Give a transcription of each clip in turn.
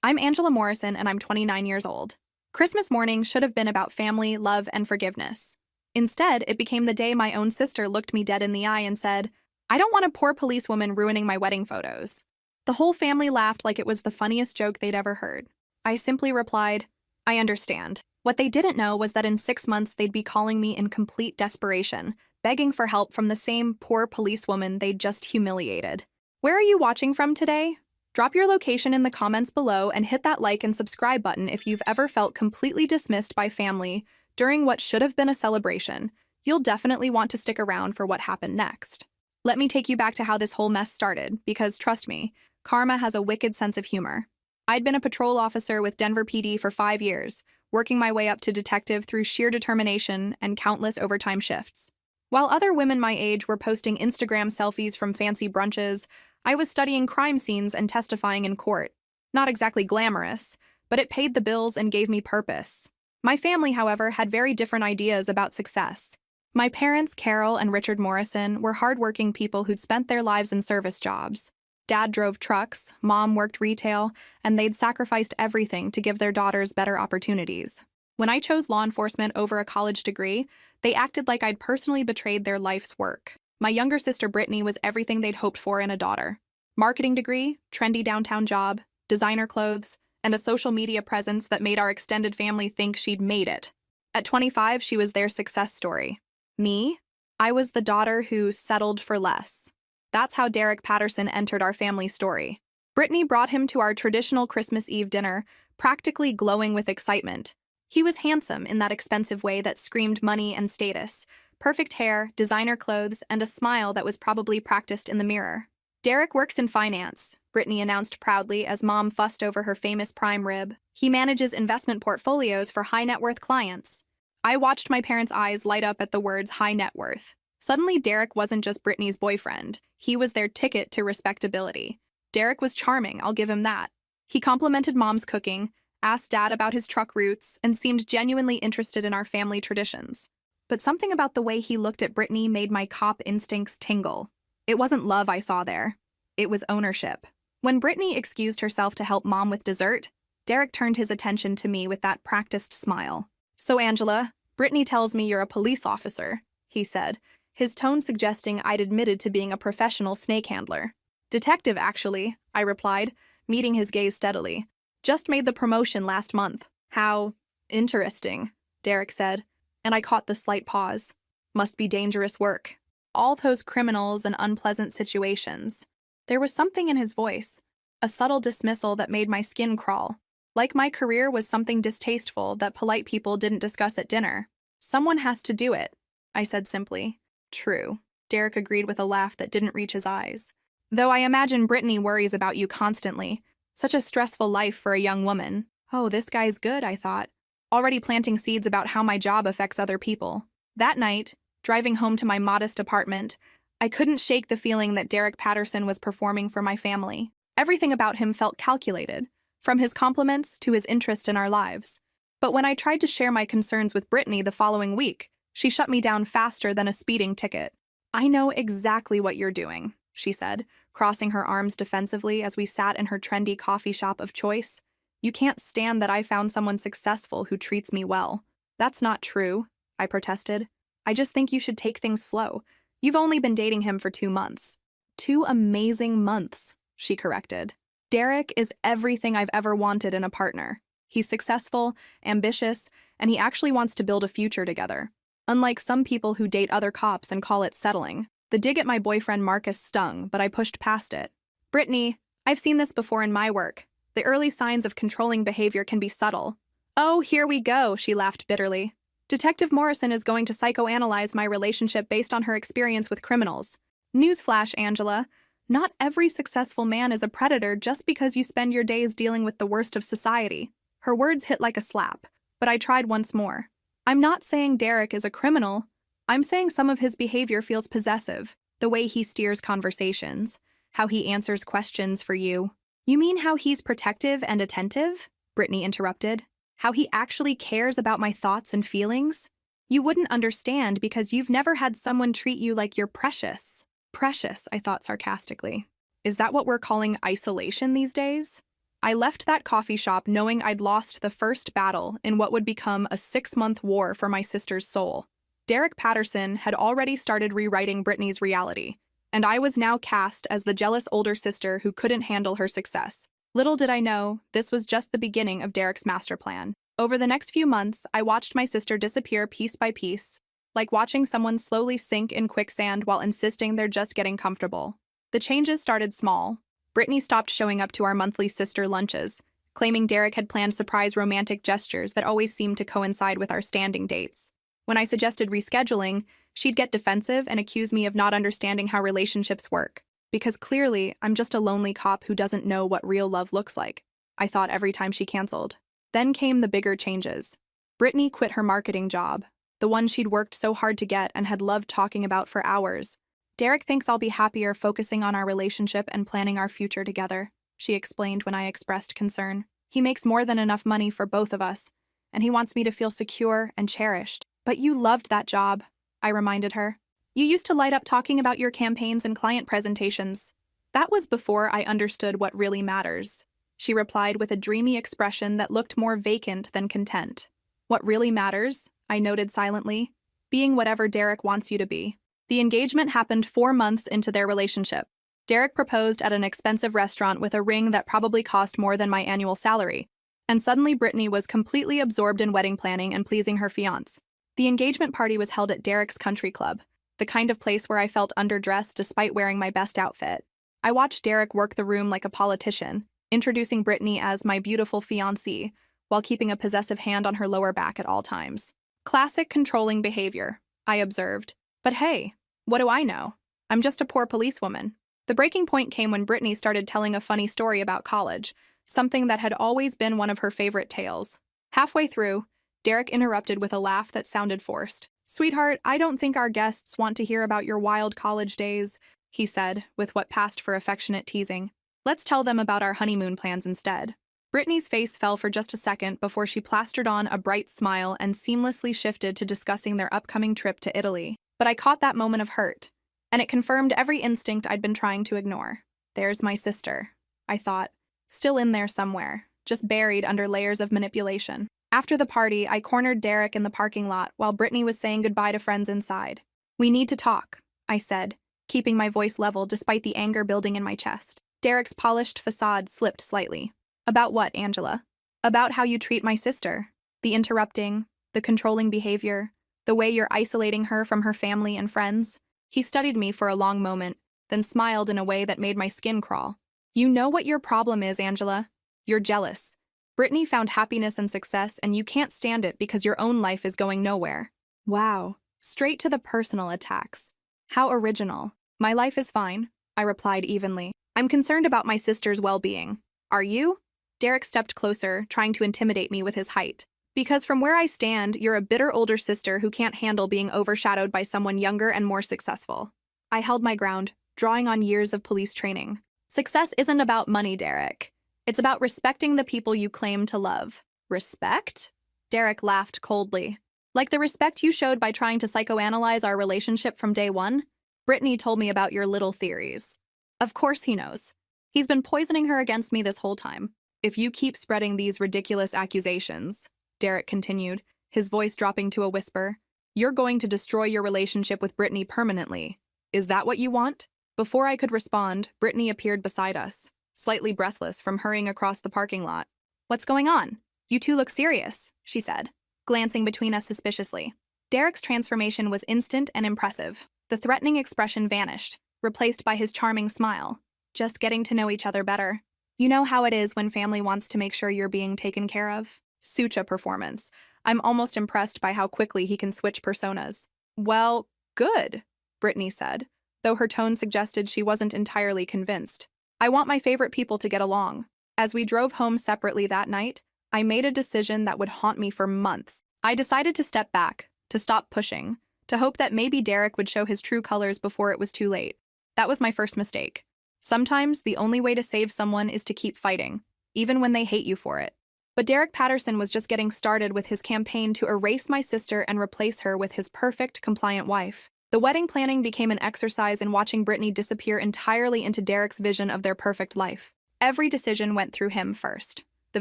I'm Angela Morrison, and I'm 29 years old. Christmas morning should have been about family, love, and forgiveness. Instead, it became the day my own sister looked me dead in the eye and said, "I don't want a poor policewoman ruining my wedding photos." The whole family laughed like it was the funniest joke they'd ever heard. I simply replied, "I understand." What they didn't know was that in 6 months they'd be calling me in complete desperation, begging for help from the same poor policewoman they'd just humiliated. Where are you watching from today? Drop your location in the comments below and hit that like and subscribe button if you've ever felt completely dismissed by family during what should have been a celebration. You'll definitely want to stick around for what happened next. Let me take you back to how this whole mess started, because trust me, karma has a wicked sense of humor. I'd been a patrol officer with Denver PD for 5 years, working my way up to detective through sheer determination and countless overtime shifts. While other women my age were posting Instagram selfies from fancy brunches, I was studying crime scenes and testifying in court. Not exactly glamorous, but it paid the bills and gave me purpose. My family, however, had very different ideas about success. My parents, Carol and Richard Morrison, were hardworking people who'd spent their lives in service jobs. Dad drove trucks, Mom worked retail, and they'd sacrificed everything to give their daughters better opportunities. When I chose law enforcement over a college degree, they acted like I'd personally betrayed their life's work. My younger sister Brittany was everything they'd hoped for in a daughter. Marketing degree, trendy downtown job, designer clothes, and a social media presence that made our extended family think she'd made it. At 25, she was their success story. Me? I was the daughter who settled for less. That's how Derek Patterson entered our family story. Brittany brought him to our traditional Christmas Eve dinner, practically glowing with excitement. He was handsome in that expensive way that screamed money and status. Perfect hair, designer clothes, and a smile that was probably practiced in the mirror. "Derek works in finance," Brittany announced proudly as Mom fussed over her famous prime rib. "He manages investment portfolios for high-net-worth clients." I watched my parents' eyes light up at the words high net worth. Suddenly, Derek wasn't just Brittany's boyfriend. He was their ticket to respectability. Derek was charming, I'll give him that. He complimented Mom's cooking, asked Dad about his truck routes, and seemed genuinely interested in our family traditions. But something about the way he looked at Brittany made my cop instincts tingle. It wasn't love I saw there. It was ownership. When Brittany excused herself to help Mom with dessert, Derek turned his attention to me with that practiced smile. "So, Angela, Brittany tells me you're a police officer," he said, his tone suggesting I'd admitted to being a professional snake handler. "Detective, actually," I replied, meeting his gaze steadily. "Just made the promotion last month." "How interesting," Derek said, and I caught the slight pause. Must be dangerous work. All those criminals and unpleasant situations. There was something in his voice, a subtle dismissal that made my skin crawl. Like my career was something distasteful that polite people didn't discuss at dinner. "Someone has to do it," I said simply. "True," Derek agreed with a laugh that didn't reach his eyes. "Though I imagine Brittany worries about you constantly. Such a stressful life for a young woman." Oh, this guy's good, I thought. Already planting seeds about how my job affects other people. That night, driving home to my modest apartment, I couldn't shake the feeling that Derek Patterson was performing for my family. Everything about him felt calculated, from his compliments to his interest in our lives. But when I tried to share my concerns with Brittany the following week, she shut me down faster than a speeding ticket. "I know exactly what you're doing," she said, crossing her arms defensively as we sat in her trendy coffee shop of choice. "You can't stand that I found someone successful who treats me well." "That's not true," I protested. "I just think you should take things slow. You've only been dating him for 2 months." "2 amazing months," she corrected. "Derek is everything I've ever wanted in a partner. He's successful, ambitious, and he actually wants to build a future together. Unlike some people who date other cops and call it settling." The dig at my boyfriend Marcus stung, but I pushed past it. "Brittany, I've seen this before in my work. The early signs of controlling behavior can be subtle." "Oh, here we go," she laughed bitterly. "Detective Morrison is going to psychoanalyze my relationship based on her experience with criminals. Newsflash, Angela. Not every successful man is a predator just because you spend your days dealing with the worst of society." Her words hit like a slap, but I tried once more. "I'm not saying Derek is a criminal. I'm saying some of his behavior feels possessive. The way he steers conversations, how he answers questions for you." "You mean how he's protective and attentive?" Brittany interrupted. "How he actually cares about my thoughts and feelings? You wouldn't understand because you've never had someone treat you like you're precious." "Precious," I thought sarcastically. "Is that what we're calling isolation these days?" I left that coffee shop knowing I'd lost the first battle in what would become a 6-month war for my sister's soul. Derek Patterson had already started rewriting Brittany's reality, and I was now cast as the jealous older sister who couldn't handle her success. Little did I know, this was just the beginning of Derek's master plan. Over the next few months, I watched my sister disappear piece by piece, like watching someone slowly sink in quicksand while insisting they're just getting comfortable. The changes started small. Brittany stopped showing up to our monthly sister lunches, claiming Derek had planned surprise romantic gestures that always seemed to coincide with our standing dates. When I suggested rescheduling, she'd get defensive and accuse me of not understanding how relationships work, because clearly I'm just a lonely cop who doesn't know what real love looks like, I thought every time she canceled. Then came the bigger changes. Brittany quit her marketing job, the one she'd worked so hard to get and had loved talking about for hours. Derek thinks I'll be happier focusing on our relationship and planning our future together, she explained when I expressed concern. He makes more than enough money for both of us, and he wants me to feel secure and cherished. But you loved that job, I reminded her. You used to light up talking about your campaigns and client presentations. That was before I understood what really matters, she replied with a dreamy expression that looked more vacant than content. What really matters, I noted silently, being whatever Derek wants you to be. The engagement happened 4 months into their relationship. Derek proposed at an expensive restaurant with a ring that probably cost more than my annual salary, and suddenly Brittany was completely absorbed in wedding planning and pleasing her fiancé. The engagement party was held at Derek's country club, the kind of place where I felt underdressed despite wearing my best outfit. I watched Derek work the room like a politician, introducing Brittany as my beautiful fiancée, while keeping a possessive hand on her lower back at all times. Classic controlling behavior, I observed. But hey, what do I know? I'm just a poor policewoman. The breaking point came when Brittany started telling a funny story about college, something that had always been one of her favorite tales. Halfway through, Derek interrupted with a laugh that sounded forced. "Sweetheart, I don't think our guests want to hear about your wild college days," he said, with what passed for affectionate teasing. "Let's tell them about our honeymoon plans instead." Brittany's face fell for just a second before she plastered on a bright smile and seamlessly shifted to discussing their upcoming trip to Italy. But I caught that moment of hurt, and it confirmed every instinct I'd been trying to ignore. There's my sister, I thought, still in there somewhere, just buried under layers of manipulation. After the party, I cornered Derek in the parking lot while Brittany was saying goodbye to friends inside. "We need to talk," I said, keeping my voice level despite the anger building in my chest. Derek's polished facade slipped slightly. "About what, Angela?" "About how you treat my sister. The interrupting, the controlling behavior, the way you're isolating her from her family and friends." He studied me for a long moment, then smiled in a way that made my skin crawl. "You know what your problem is, Angela. You're jealous. Brittany found happiness and success, and you can't stand it because your own life is going nowhere." Wow, straight to the personal attacks. How original. "My life is fine," I replied evenly. "I'm concerned about my sister's well-being. Are you?" Derek stepped closer, trying to intimidate me with his height. "Because from where I stand, you're a bitter older sister who can't handle being overshadowed by someone younger and more successful." I held my ground, drawing on years of police training. "Success isn't about money, Derek. It's about respecting the people you claim to love." "Respect?" Derek laughed coldly. "Like the respect you showed by trying to psychoanalyze our relationship from day one? Brittany told me about your little theories." "Of course he knows. He's been poisoning her against me this whole time." "If you keep spreading these ridiculous accusations," Derek continued, his voice dropping to a whisper, "you're going to destroy your relationship with Brittany permanently. Is that what you want?" Before I could respond, Brittany appeared beside us, slightly breathless from hurrying across the parking lot. "What's going on? You two look serious," she said, glancing between us suspiciously. Derek's transformation was instant and impressive. The threatening expression vanished, replaced by his charming smile. "Just getting to know each other better. You know how it is when family wants to make sure you're being taken care of." Such a performance. I'm almost impressed by how quickly he can switch personas. "Well, good," Brittany said, though her tone suggested she wasn't entirely convinced. "I want my favorite people to get along." As we drove home separately that night, I made a decision that would haunt me for months. I decided to step back, to stop pushing, to hope that maybe Derek would show his true colors before it was too late. That was my first mistake. Sometimes the only way to save someone is to keep fighting, even when they hate you for it. But Derek Patterson was just getting started with his campaign to erase my sister and replace her with his perfect, compliant wife. The wedding planning became an exercise in watching Brittany disappear entirely into Derek's vision of their perfect life. Every decision went through him first. The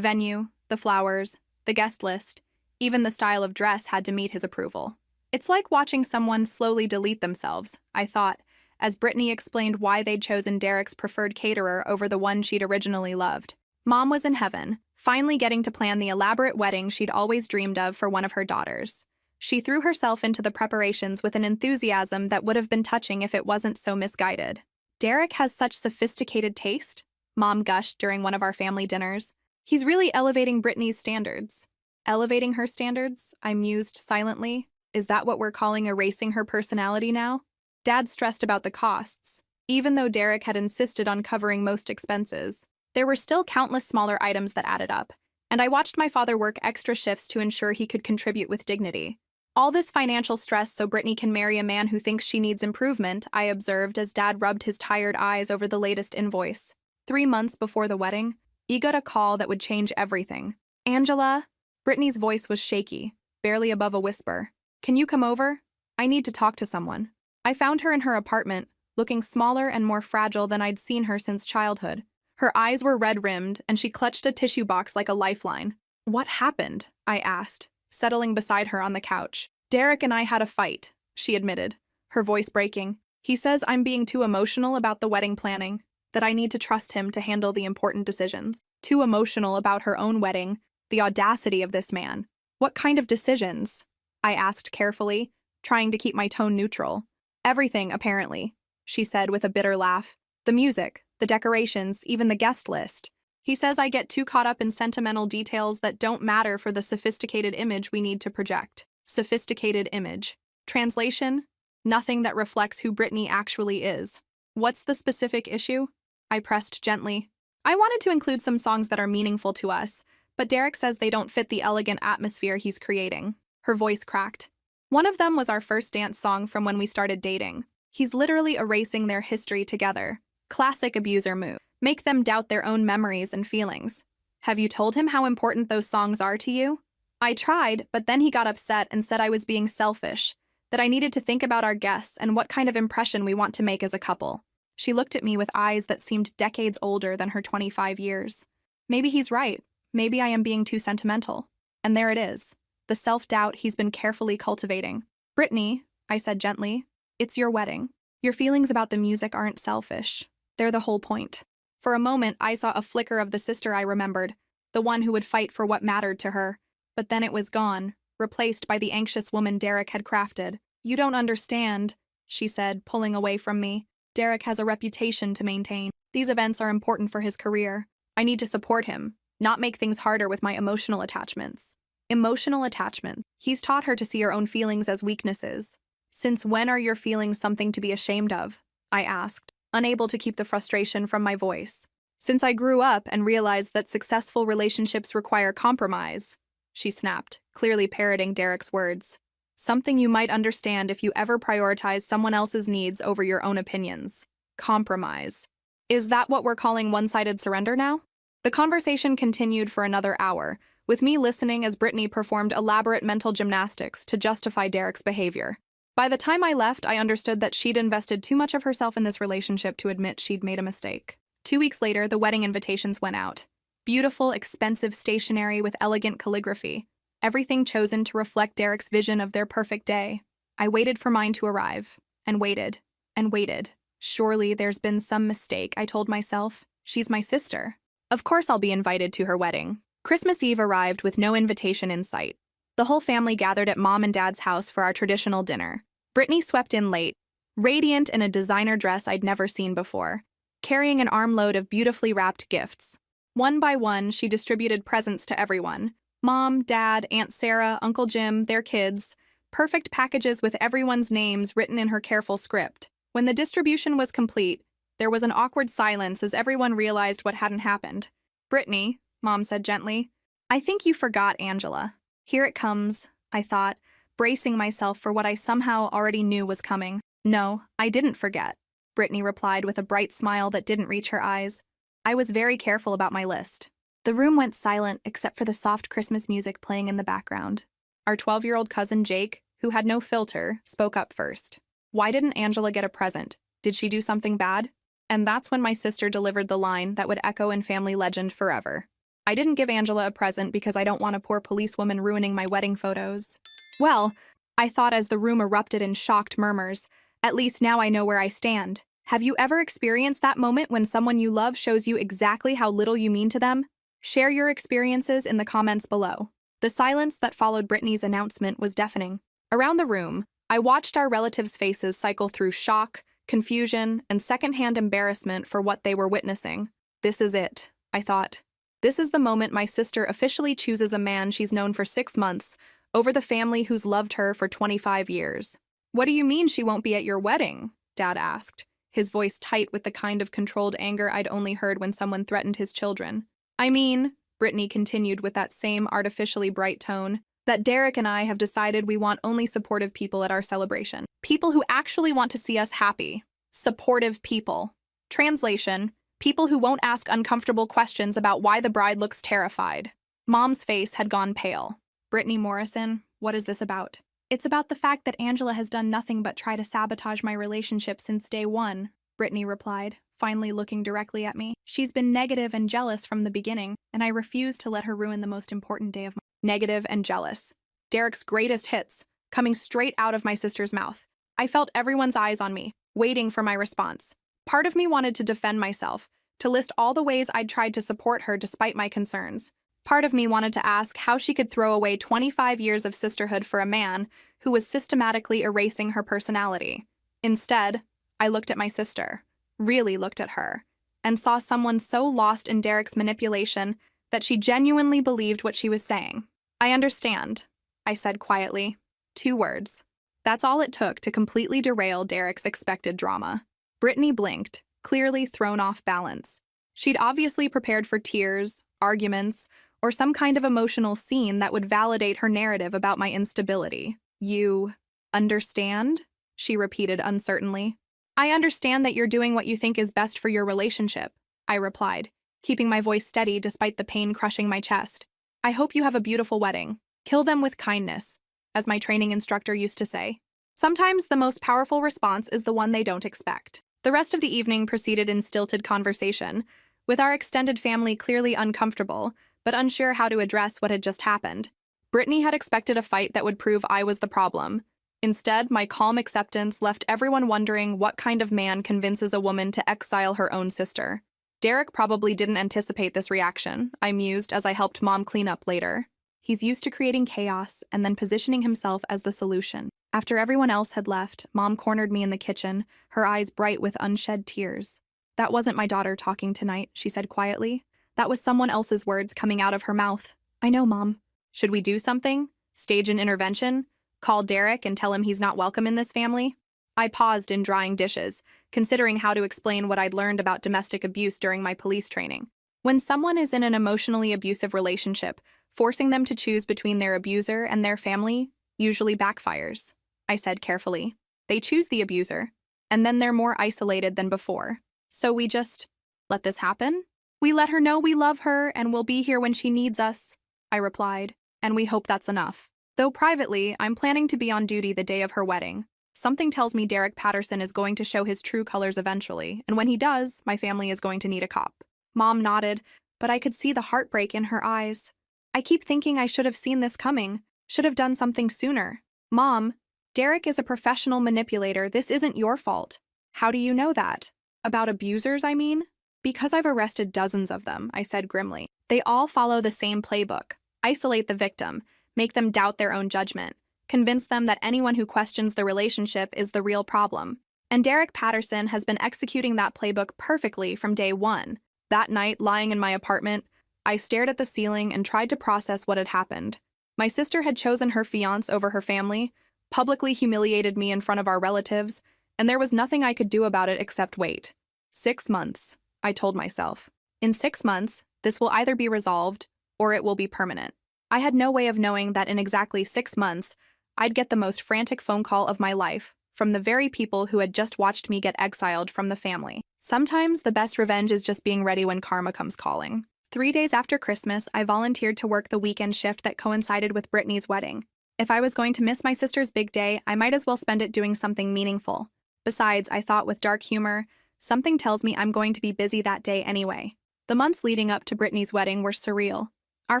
venue, the flowers, the guest list, even the style of dress had to meet his approval. It's like watching someone slowly delete themselves, I thought, as Brittany explained why they'd chosen Derek's preferred caterer over the one she'd originally loved. Mom was in heaven, finally getting to plan the elaborate wedding she'd always dreamed of for one of her daughters. She threw herself into the preparations with an enthusiasm that would have been touching if it wasn't so misguided. Derek has such sophisticated taste, Mom gushed during one of our family dinners. He's really elevating Brittany's standards. Elevating her standards? I mused silently. Is that what we're calling erasing her personality now? Dad stressed about the costs. Even though Derek had insisted on covering most expenses, there were still countless smaller items that added up, and I watched my father work extra shifts to ensure he could contribute with dignity. All this financial stress so Brittany can marry a man who thinks she needs improvement, I observed as Dad rubbed his tired eyes over the latest invoice. 3 months before the wedding, he got a call that would change everything. Angela? Brittany's voice was shaky, barely above a whisper. Can you come over? I need to talk to someone. I found her in her apartment, looking smaller and more fragile than I'd seen her since childhood. Her eyes were red-rimmed, and she clutched a tissue box like a lifeline. What happened? I asked, settling beside her on the couch. Derek and I had a fight, she admitted, her voice breaking. He says I'm being too emotional about the wedding planning, that I need to trust him to handle the important decisions. Too emotional about her own wedding, the audacity of this man. What kind of decisions? I asked carefully, trying to keep my tone neutral. Everything, apparently, she said with a bitter laugh. The music, the decorations, even the guest list. He says I get too caught up in sentimental details that don't matter for the sophisticated image we need to project. Sophisticated image. Translation? Nothing that reflects who Brittany actually is. What's the specific issue? I pressed gently. I wanted to include some songs that are meaningful to us, but Derek says they don't fit the elegant atmosphere he's creating. Her voice cracked. One of them was our first dance song from when we started dating. He's literally erasing their history together. Classic abuser move. Make them doubt their own memories and feelings. Have you told him how important those songs are to you? I tried, but then he got upset and said I was being selfish, that I needed to think about our guests and what kind of impression we want to make as a couple. She looked at me with eyes that seemed decades older than her 25 years. Maybe he's right. Maybe I am being too sentimental. And there it is. The self-doubt he's been carefully cultivating. Brittany, I said gently, it's your wedding. Your feelings about the music aren't selfish. They're the whole point. For a moment, I saw a flicker of the sister I remembered, the one who would fight for what mattered to her. But then it was gone, replaced by the anxious woman Derek had crafted. You don't understand, she said, pulling away from me. Derek has a reputation to maintain. These events are important for his career. I need to support him, not make things harder with my emotional attachments. Emotional attachment. He's taught her to see her own feelings as weaknesses. Since when are your feelings something to be ashamed of? I asked, unable to keep the frustration from my voice. Since I grew up and realized that successful relationships require compromise, she snapped, clearly parroting Derek's words. Something you might understand if you ever prioritize someone else's needs over your own opinions. Compromise. Is that what we're calling one-sided surrender now? The conversation continued for another hour, with me listening as Brittany performed elaborate mental gymnastics to justify Derek's behavior. By the time I left, I understood that she'd invested too much of herself in this relationship to admit she'd made a mistake. 2 weeks later, the wedding invitations went out. Beautiful, expensive stationery with elegant calligraphy. Everything chosen to reflect Derek's vision of their perfect day. I waited for mine to arrive, and waited, and waited. Surely there's been some mistake, I told myself. She's my sister. Of course I'll be invited to her wedding. Christmas Eve arrived with no invitation in sight. The whole family gathered at Mom and Dad's house for our traditional dinner. Brittany swept in late, radiant in a designer dress I'd never seen before, carrying an armload of beautifully wrapped gifts. One by one, she distributed presents to everyone. Mom, Dad, Aunt Sarah, Uncle Jim, their kids. Perfect packages with everyone's names written in her careful script. When the distribution was complete, there was an awkward silence as everyone realized what hadn't happened. Brittany, Mom said gently, I think you forgot Angela. Here it comes, I thought, bracing myself for what I somehow already knew was coming. No, I didn't forget, Brittany replied with a bright smile that didn't reach her eyes. I was very careful about my list. The room went silent except for the soft Christmas music playing in the background. Our 12-year-old cousin Jake, who had no filter, spoke up first. Why didn't Angela get a present? Did she do something bad? And that's when my sister delivered the line that would echo in family legend forever. I didn't give Angela a present because I don't want a poor policewoman ruining my wedding photos. Well, I thought as the room erupted in shocked murmurs. At least now I know where I stand. Have you ever experienced that moment when someone you love shows you exactly how little you mean to them? Share your experiences in the comments below. The silence that followed Brittany's announcement was deafening. Around the room, I watched our relatives' faces cycle through shock, confusion, and secondhand embarrassment for what they were witnessing. This is it, I thought. This is the moment my sister officially chooses a man she's known for 6 months over the family who's loved her for 25 years. What do you mean she won't be at your wedding? Dad asked, his voice tight with the kind of controlled anger I'd only heard when someone threatened his children. I mean, Brittany continued with that same artificially bright tone, that Derek and I have decided we want only supportive people at our celebration. People who actually want to see us happy. Supportive people. Translation: people who won't ask uncomfortable questions about why the bride looks terrified. Mom's face had gone pale. Brittany Morrison, what is this about? It's about the fact that Angela has done nothing but try to sabotage my relationship since day one, Brittany replied, finally looking directly at me. She's been negative and jealous from the beginning, and I refuse to let her ruin the most important day of my negative and jealous. Derek's greatest hits, coming straight out of my sister's mouth. I felt everyone's eyes on me, waiting for my response. Part of me wanted to defend myself, to list all the ways I'd tried to support her despite my concerns. Part of me wanted to ask how she could throw away 25 years of sisterhood for a man who was systematically erasing her personality. Instead, I looked at my sister, really looked at her, and saw someone so lost in Derek's manipulation that she genuinely believed what she was saying. I understand, I said quietly. 2 words. That's all it took to completely derail Derek's expected drama. Brittany blinked, clearly thrown off balance. She'd obviously prepared for tears, arguments, or some kind of emotional scene that would validate her narrative about my instability. You understand? She repeated uncertainly. I understand that you're doing what you think is best for your relationship, I replied, keeping my voice steady despite the pain crushing my chest. I hope you have a beautiful wedding. Kill them with kindness, as my training instructor used to say. Sometimes the most powerful response is the one they don't expect. The rest of the evening proceeded in stilted conversation, with our extended family clearly uncomfortable, but unsure how to address what had just happened. Brittany had expected a fight that would prove I was the problem. Instead, my calm acceptance left everyone wondering what kind of man convinces a woman to exile her own sister. Derek probably didn't anticipate this reaction, I mused as I helped Mom clean up later. He's used to creating chaos and then positioning himself as the solution. After everyone else had left, Mom cornered me in the kitchen, her eyes bright with unshed tears. That wasn't my daughter talking tonight, she said quietly. That was someone else's words coming out of her mouth. I know, Mom. Should we do something? Stage an intervention? Call Derek and tell him he's not welcome in this family? I paused in drying dishes, considering how to explain what I'd learned about domestic abuse during my police training. When someone is in an emotionally abusive relationship, forcing them to choose between their abuser and their family usually backfires, I said carefully. They choose the abuser, and then they're more isolated than before. So we just let this happen? We let her know we love her and we'll be here when she needs us, I replied, and we hope that's enough. Though privately, I'm planning to be on duty the day of her wedding. Something tells me Derek Patterson is going to show his true colors eventually, and when he does, my family is going to need a cop. Mom nodded, but I could see the heartbreak in her eyes. I keep thinking I should have seen this coming, should have done something sooner. Mom, Derek is a professional manipulator. This isn't your fault. How do you know that? About abusers, I mean? Because I've arrested dozens of them, I said grimly. They all follow the same playbook. Isolate the victim, make them doubt their own judgment, convince them that anyone who questions the relationship is the real problem. And Derek Patterson has been executing that playbook perfectly from day one. That night, lying in my apartment, I stared at the ceiling and tried to process what had happened. My sister had chosen her fiancé over her family, publicly humiliated me in front of our relatives, and there was nothing I could do about it except wait. 6 months, I told myself. In 6 months, this will either be resolved or it will be permanent. I had no way of knowing that in exactly 6 months, I'd get the most frantic phone call of my life from the very people who had just watched me get exiled from the family. Sometimes the best revenge is just being ready when karma comes calling. 3 days after Christmas, I volunteered to work the weekend shift that coincided with Brittany's wedding. If I was going to miss my sister's big day, I might as well spend it doing something meaningful. Besides, I thought with dark humor, Something tells me I'm going to be busy that day anyway. The months leading up to Brittany's wedding were surreal. Our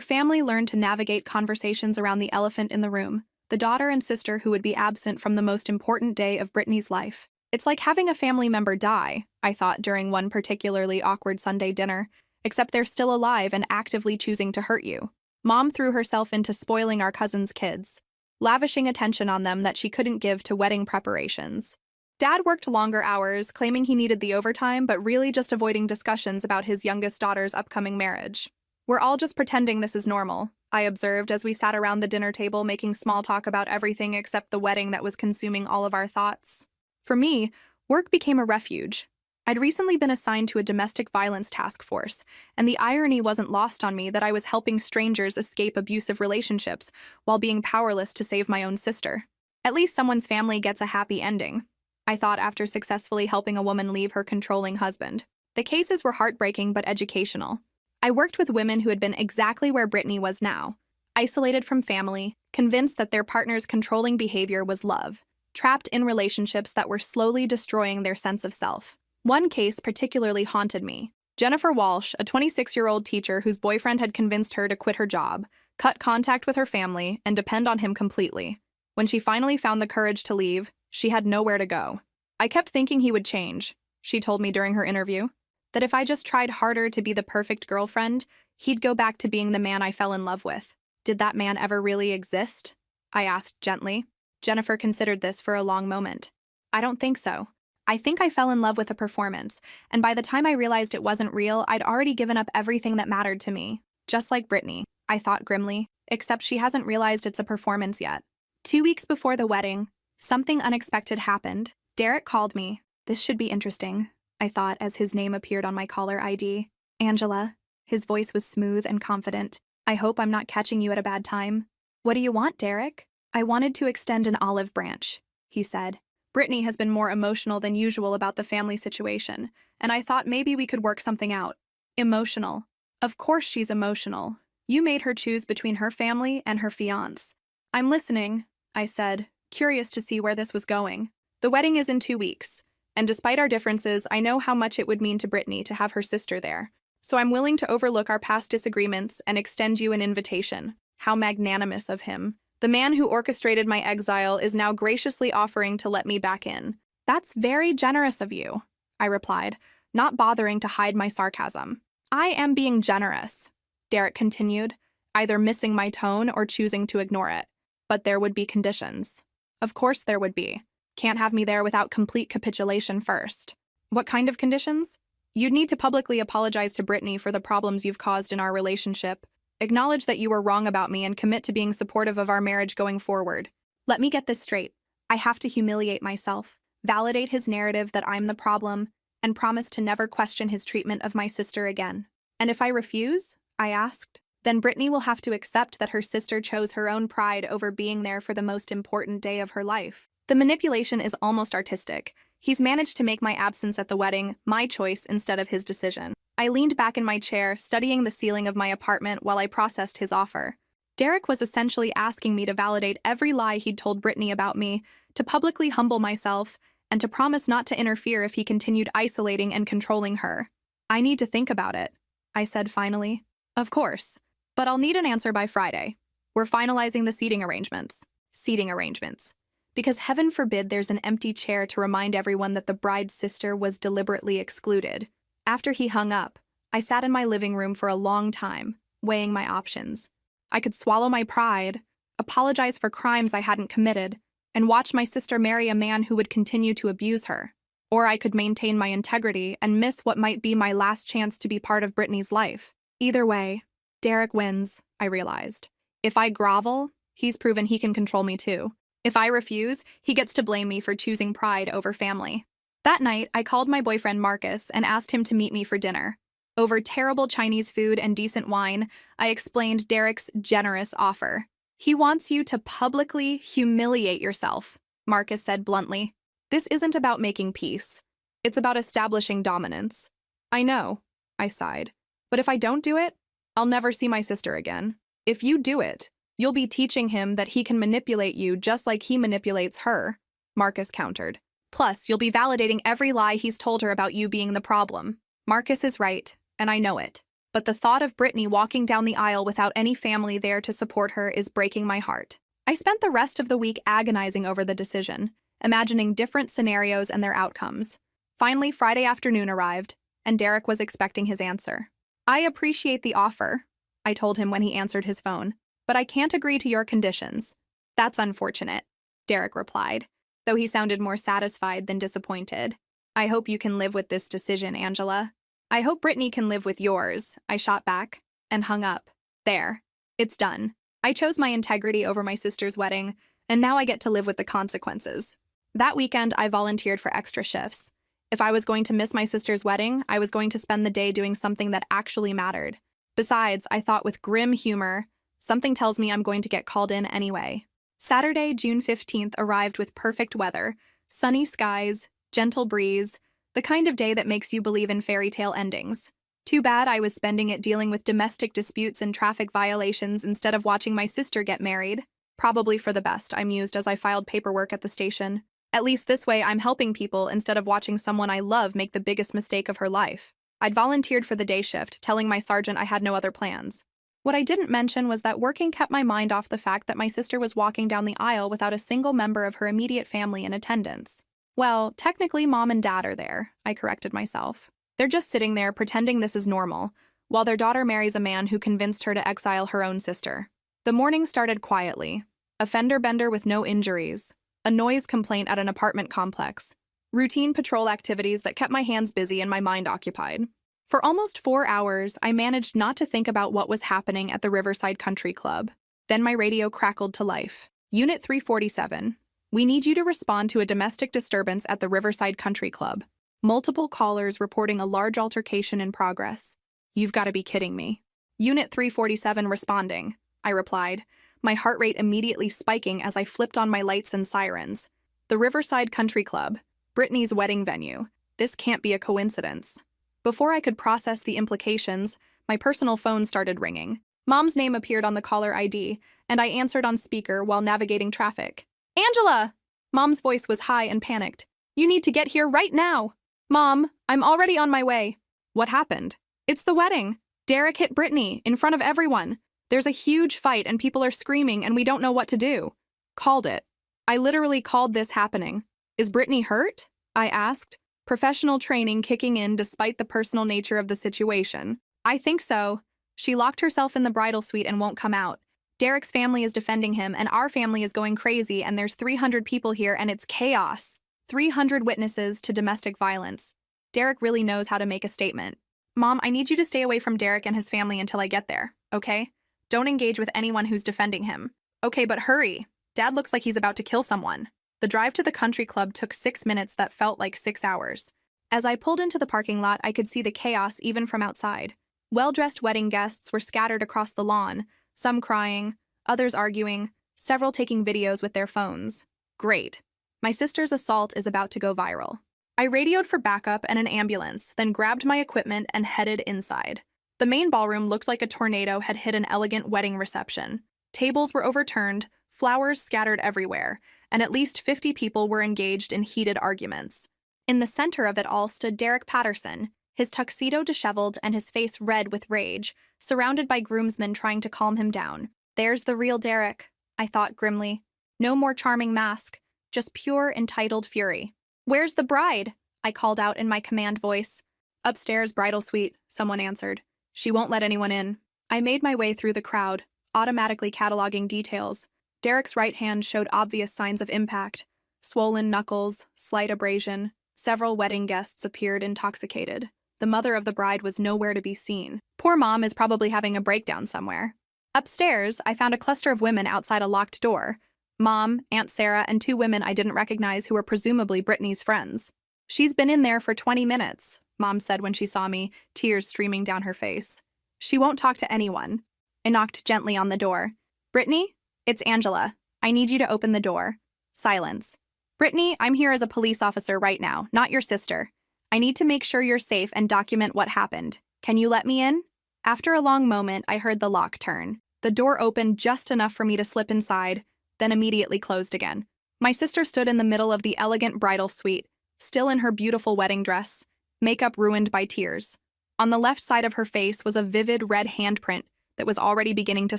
family learned to navigate conversations around the elephant in the room, the daughter and sister who would be absent from the most important day of Brittany's life. It's like having a family member die, I thought during one particularly awkward Sunday dinner, except they're still alive and actively choosing to hurt you. Mom threw herself into spoiling our cousin's kids, lavishing attention on them that she couldn't give to wedding preparations. Dad worked longer hours, claiming he needed the overtime, but really just avoiding discussions about his youngest daughter's upcoming marriage. We're all just pretending this is normal, I observed as we sat around the dinner table making small talk about everything except the wedding that was consuming all of our thoughts. For me, work became a refuge. I'd recently been assigned to a domestic violence task force, and the irony wasn't lost on me that I was helping strangers escape abusive relationships while being powerless to save my own sister. At least someone's family gets a happy ending, I thought after successfully helping a woman leave her controlling husband. The cases were heartbreaking but educational. I worked with women who had been exactly where Brittany was now, isolated from family, convinced that their partner's controlling behavior was love, trapped in relationships that were slowly destroying their sense of self. One case particularly haunted me. Jennifer Walsh, a 26-year-old teacher whose boyfriend had convinced her to quit her job, cut contact with her family, and depend on him completely. When she finally found the courage to leave, she had nowhere to go. I kept thinking he would change, she told me during her interview, that if I just tried harder to be the perfect girlfriend, he'd go back to being the man I fell in love with. Did that man ever really exist? I asked gently. Jennifer considered this for a long moment. I don't think so. I think I fell in love with a performance, and by the time I realized it wasn't real, I'd already given up everything that mattered to me. Just like Brittany, I thought grimly, except she hasn't realized it's a performance yet. 2 weeks before the wedding, something unexpected happened. Derek called me. This should be interesting, I thought as his name appeared on my caller ID. Angela. His voice was smooth and confident. I hope I'm not catching you at a bad time. What do you want, Derek? I wanted to extend an olive branch, he said. Brittany has been more emotional than usual about the family situation, and I thought maybe we could work something out. Emotional. Of course she's emotional. You made her choose between her family and her fiancé. I'm listening, I said, curious to see where this was going. The wedding is in 2 weeks, and despite our differences, I know how much it would mean to Brittany to have her sister there. So I'm willing to overlook our past disagreements and extend you an invitation. How magnanimous of him. The man who orchestrated my exile is now graciously offering to let me back in. That's very generous of you, I replied, not bothering to hide my sarcasm. I am being generous, Derek continued, either missing my tone or choosing to ignore it. But there would be conditions. Of course there would be. Can't have me there without complete capitulation first. What kind of conditions? You'd need to publicly apologize to Brittany for the problems you've caused in our relationship. Acknowledge that you were wrong about me and commit to being supportive of our marriage going forward. Let me get this straight. I have to humiliate myself, validate his narrative that I'm the problem, and promise to never question his treatment of my sister again. And if I refuse, I asked, then Brittany will have to accept that her sister chose her own pride over being there for the most important day of her life. The manipulation is almost artistic. He's managed to make my absence at the wedding my choice instead of his decision. I leaned back in my chair, studying the ceiling of my apartment while I processed his offer. Derek was essentially asking me to validate every lie he'd told Brittany about me, to publicly humble myself, and to promise not to interfere if he continued isolating and controlling her. I need to think about it, I said finally. Of course, but I'll need an answer by Friday. We're finalizing the seating arrangements. Seating arrangements. Because heaven forbid there's an empty chair to remind everyone that the bride's sister was deliberately excluded. After he hung up, I sat in my living room for a long time, weighing my options. I could swallow my pride, apologize for crimes I hadn't committed, and watch my sister marry a man who would continue to abuse her. Or I could maintain my integrity and miss what might be my last chance to be part of Brittany's life. Either way, Derek wins, I realized. If I grovel, he's proven he can control me too. If I refuse, he gets to blame me for choosing pride over family. That night, I called my boyfriend Marcus and asked him to meet me for dinner. Over terrible Chinese food and decent wine, I explained Derek's generous offer. He wants you to publicly humiliate yourself, Marcus said bluntly. This isn't about making peace. It's about establishing dominance. I know, I sighed. But if I don't do it, I'll never see my sister again. If you do it, you'll be teaching him that he can manipulate you just like he manipulates her, Marcus countered. Plus, you'll be validating every lie he's told her about you being the problem. Marcus is right, and I know it. But the thought of Brittany walking down the aisle without any family there to support her is breaking my heart. I spent the rest of the week agonizing over the decision, imagining different scenarios and their outcomes. Finally, Friday afternoon arrived, and Derek was expecting his answer. I appreciate the offer, I told him when he answered his phone, but I can't agree to your conditions. That's unfortunate, Derek replied, though he sounded more satisfied than disappointed. I hope you can live with this decision, Angela. I hope Brittany can live with yours, I shot back, and hung up. There. It's done. I chose my integrity over my sister's wedding, and now I get to live with the consequences. That weekend, I volunteered for extra shifts. If I was going to miss my sister's wedding, I was going to spend the day doing something that actually mattered. Besides, I thought with grim humor, something tells me I'm going to get called in anyway. Saturday, June 15th arrived with perfect weather, sunny skies, gentle breeze, the kind of day that makes you believe in fairy tale endings. Too bad I was spending it dealing with domestic disputes and traffic violations instead of watching my sister get married. Probably for the best, I mused as I filed paperwork at the station. At least this way I'm helping people instead of watching someone I love make the biggest mistake of her life. I'd volunteered for the day shift, telling my sergeant I had no other plans. What I didn't mention was that working kept my mind off the fact that my sister was walking down the aisle without a single member of her immediate family in attendance. Well, technically Mom and Dad are there, I corrected myself. They're just sitting there pretending this is normal, while their daughter marries a man who convinced her to exile her own sister. The morning started quietly. A fender bender with no injuries. A noise complaint at an apartment complex. Routine patrol activities that kept my hands busy and my mind occupied. For almost 4 hours, I managed not to think about what was happening at the Riverside Country Club. Then my radio crackled to life. Unit 347. We need you to respond to a domestic disturbance at the Riverside Country Club. Multiple callers reporting a large altercation in progress. You've got to be kidding me. Unit 347 responding, I replied, my heart rate immediately spiking as I flipped on my lights and sirens. The Riverside Country Club, Brittany's wedding venue. This can't be a coincidence. Before I could process the implications, my personal phone started ringing. Mom's name appeared on the caller ID, and I answered on speaker while navigating traffic. Angela! Mom's voice was high and panicked. You need to get here right now. Mom, I'm already on my way. What happened? It's the wedding. Derek hit Brittany in front of everyone. There's a huge fight and people are screaming and we don't know what to do. Called it. I literally called this happening. Is Brittany hurt? I asked, professional training kicking in despite the personal nature of the situation. I think so. She locked herself in the bridal suite and won't come out. Derek's family is defending him and our family is going crazy and there's 300 people here and it's chaos. 300 witnesses to domestic violence. Derek really knows how to make a statement. Mom, I need you to stay away from Derek and his family until I get there, okay? Don't engage with anyone who's defending him. Okay, but hurry. Dad looks like he's about to kill someone. The drive to the country club took 6 minutes that felt like 6 hours. As I pulled into the parking lot, I could see the chaos even from outside. Well-dressed wedding guests were scattered across the lawn, some crying, others arguing, several taking videos with their phones. Great. My sister's assault is about to go viral. I radioed for backup and an ambulance, then grabbed my equipment and headed inside. The main ballroom looked like a tornado had hit an elegant wedding reception. Tables were overturned, flowers scattered everywhere, and at least 50 people were engaged in heated arguments. In the center of it all stood Derek Patterson, his tuxedo disheveled and his face red with rage, surrounded by groomsmen trying to calm him down. There's the real Derek, I thought grimly. No more charming mask, just pure entitled fury. Where's the bride? I called out in my command voice. Upstairs, bridal suite, someone answered. She won't let anyone in. I made my way through the crowd, automatically cataloging details. Derek's right hand showed obvious signs of impact. Swollen knuckles, slight abrasion. Several wedding guests appeared intoxicated. The mother of the bride was nowhere to be seen. Poor Mom is probably having a breakdown somewhere. Upstairs, I found a cluster of women outside a locked door. Mom, Aunt Sarah, and 2 women I didn't recognize who were presumably Brittany's friends. She's been in there for 20 minutes, Mom said when she saw me, tears streaming down her face. She won't talk to anyone. I knocked gently on the door. Brittany? It's Angela. I need you to open the door. Silence. Brittany, I'm here as a police officer right now, not your sister. I need to make sure you're safe and document what happened. Can you let me in? After a long moment, I heard the lock turn. The door opened just enough for me to slip inside, then immediately closed again. My sister stood in the middle of the elegant bridal suite, still in her beautiful wedding dress, makeup ruined by tears. On the left side of her face was a vivid red handprint that was already beginning to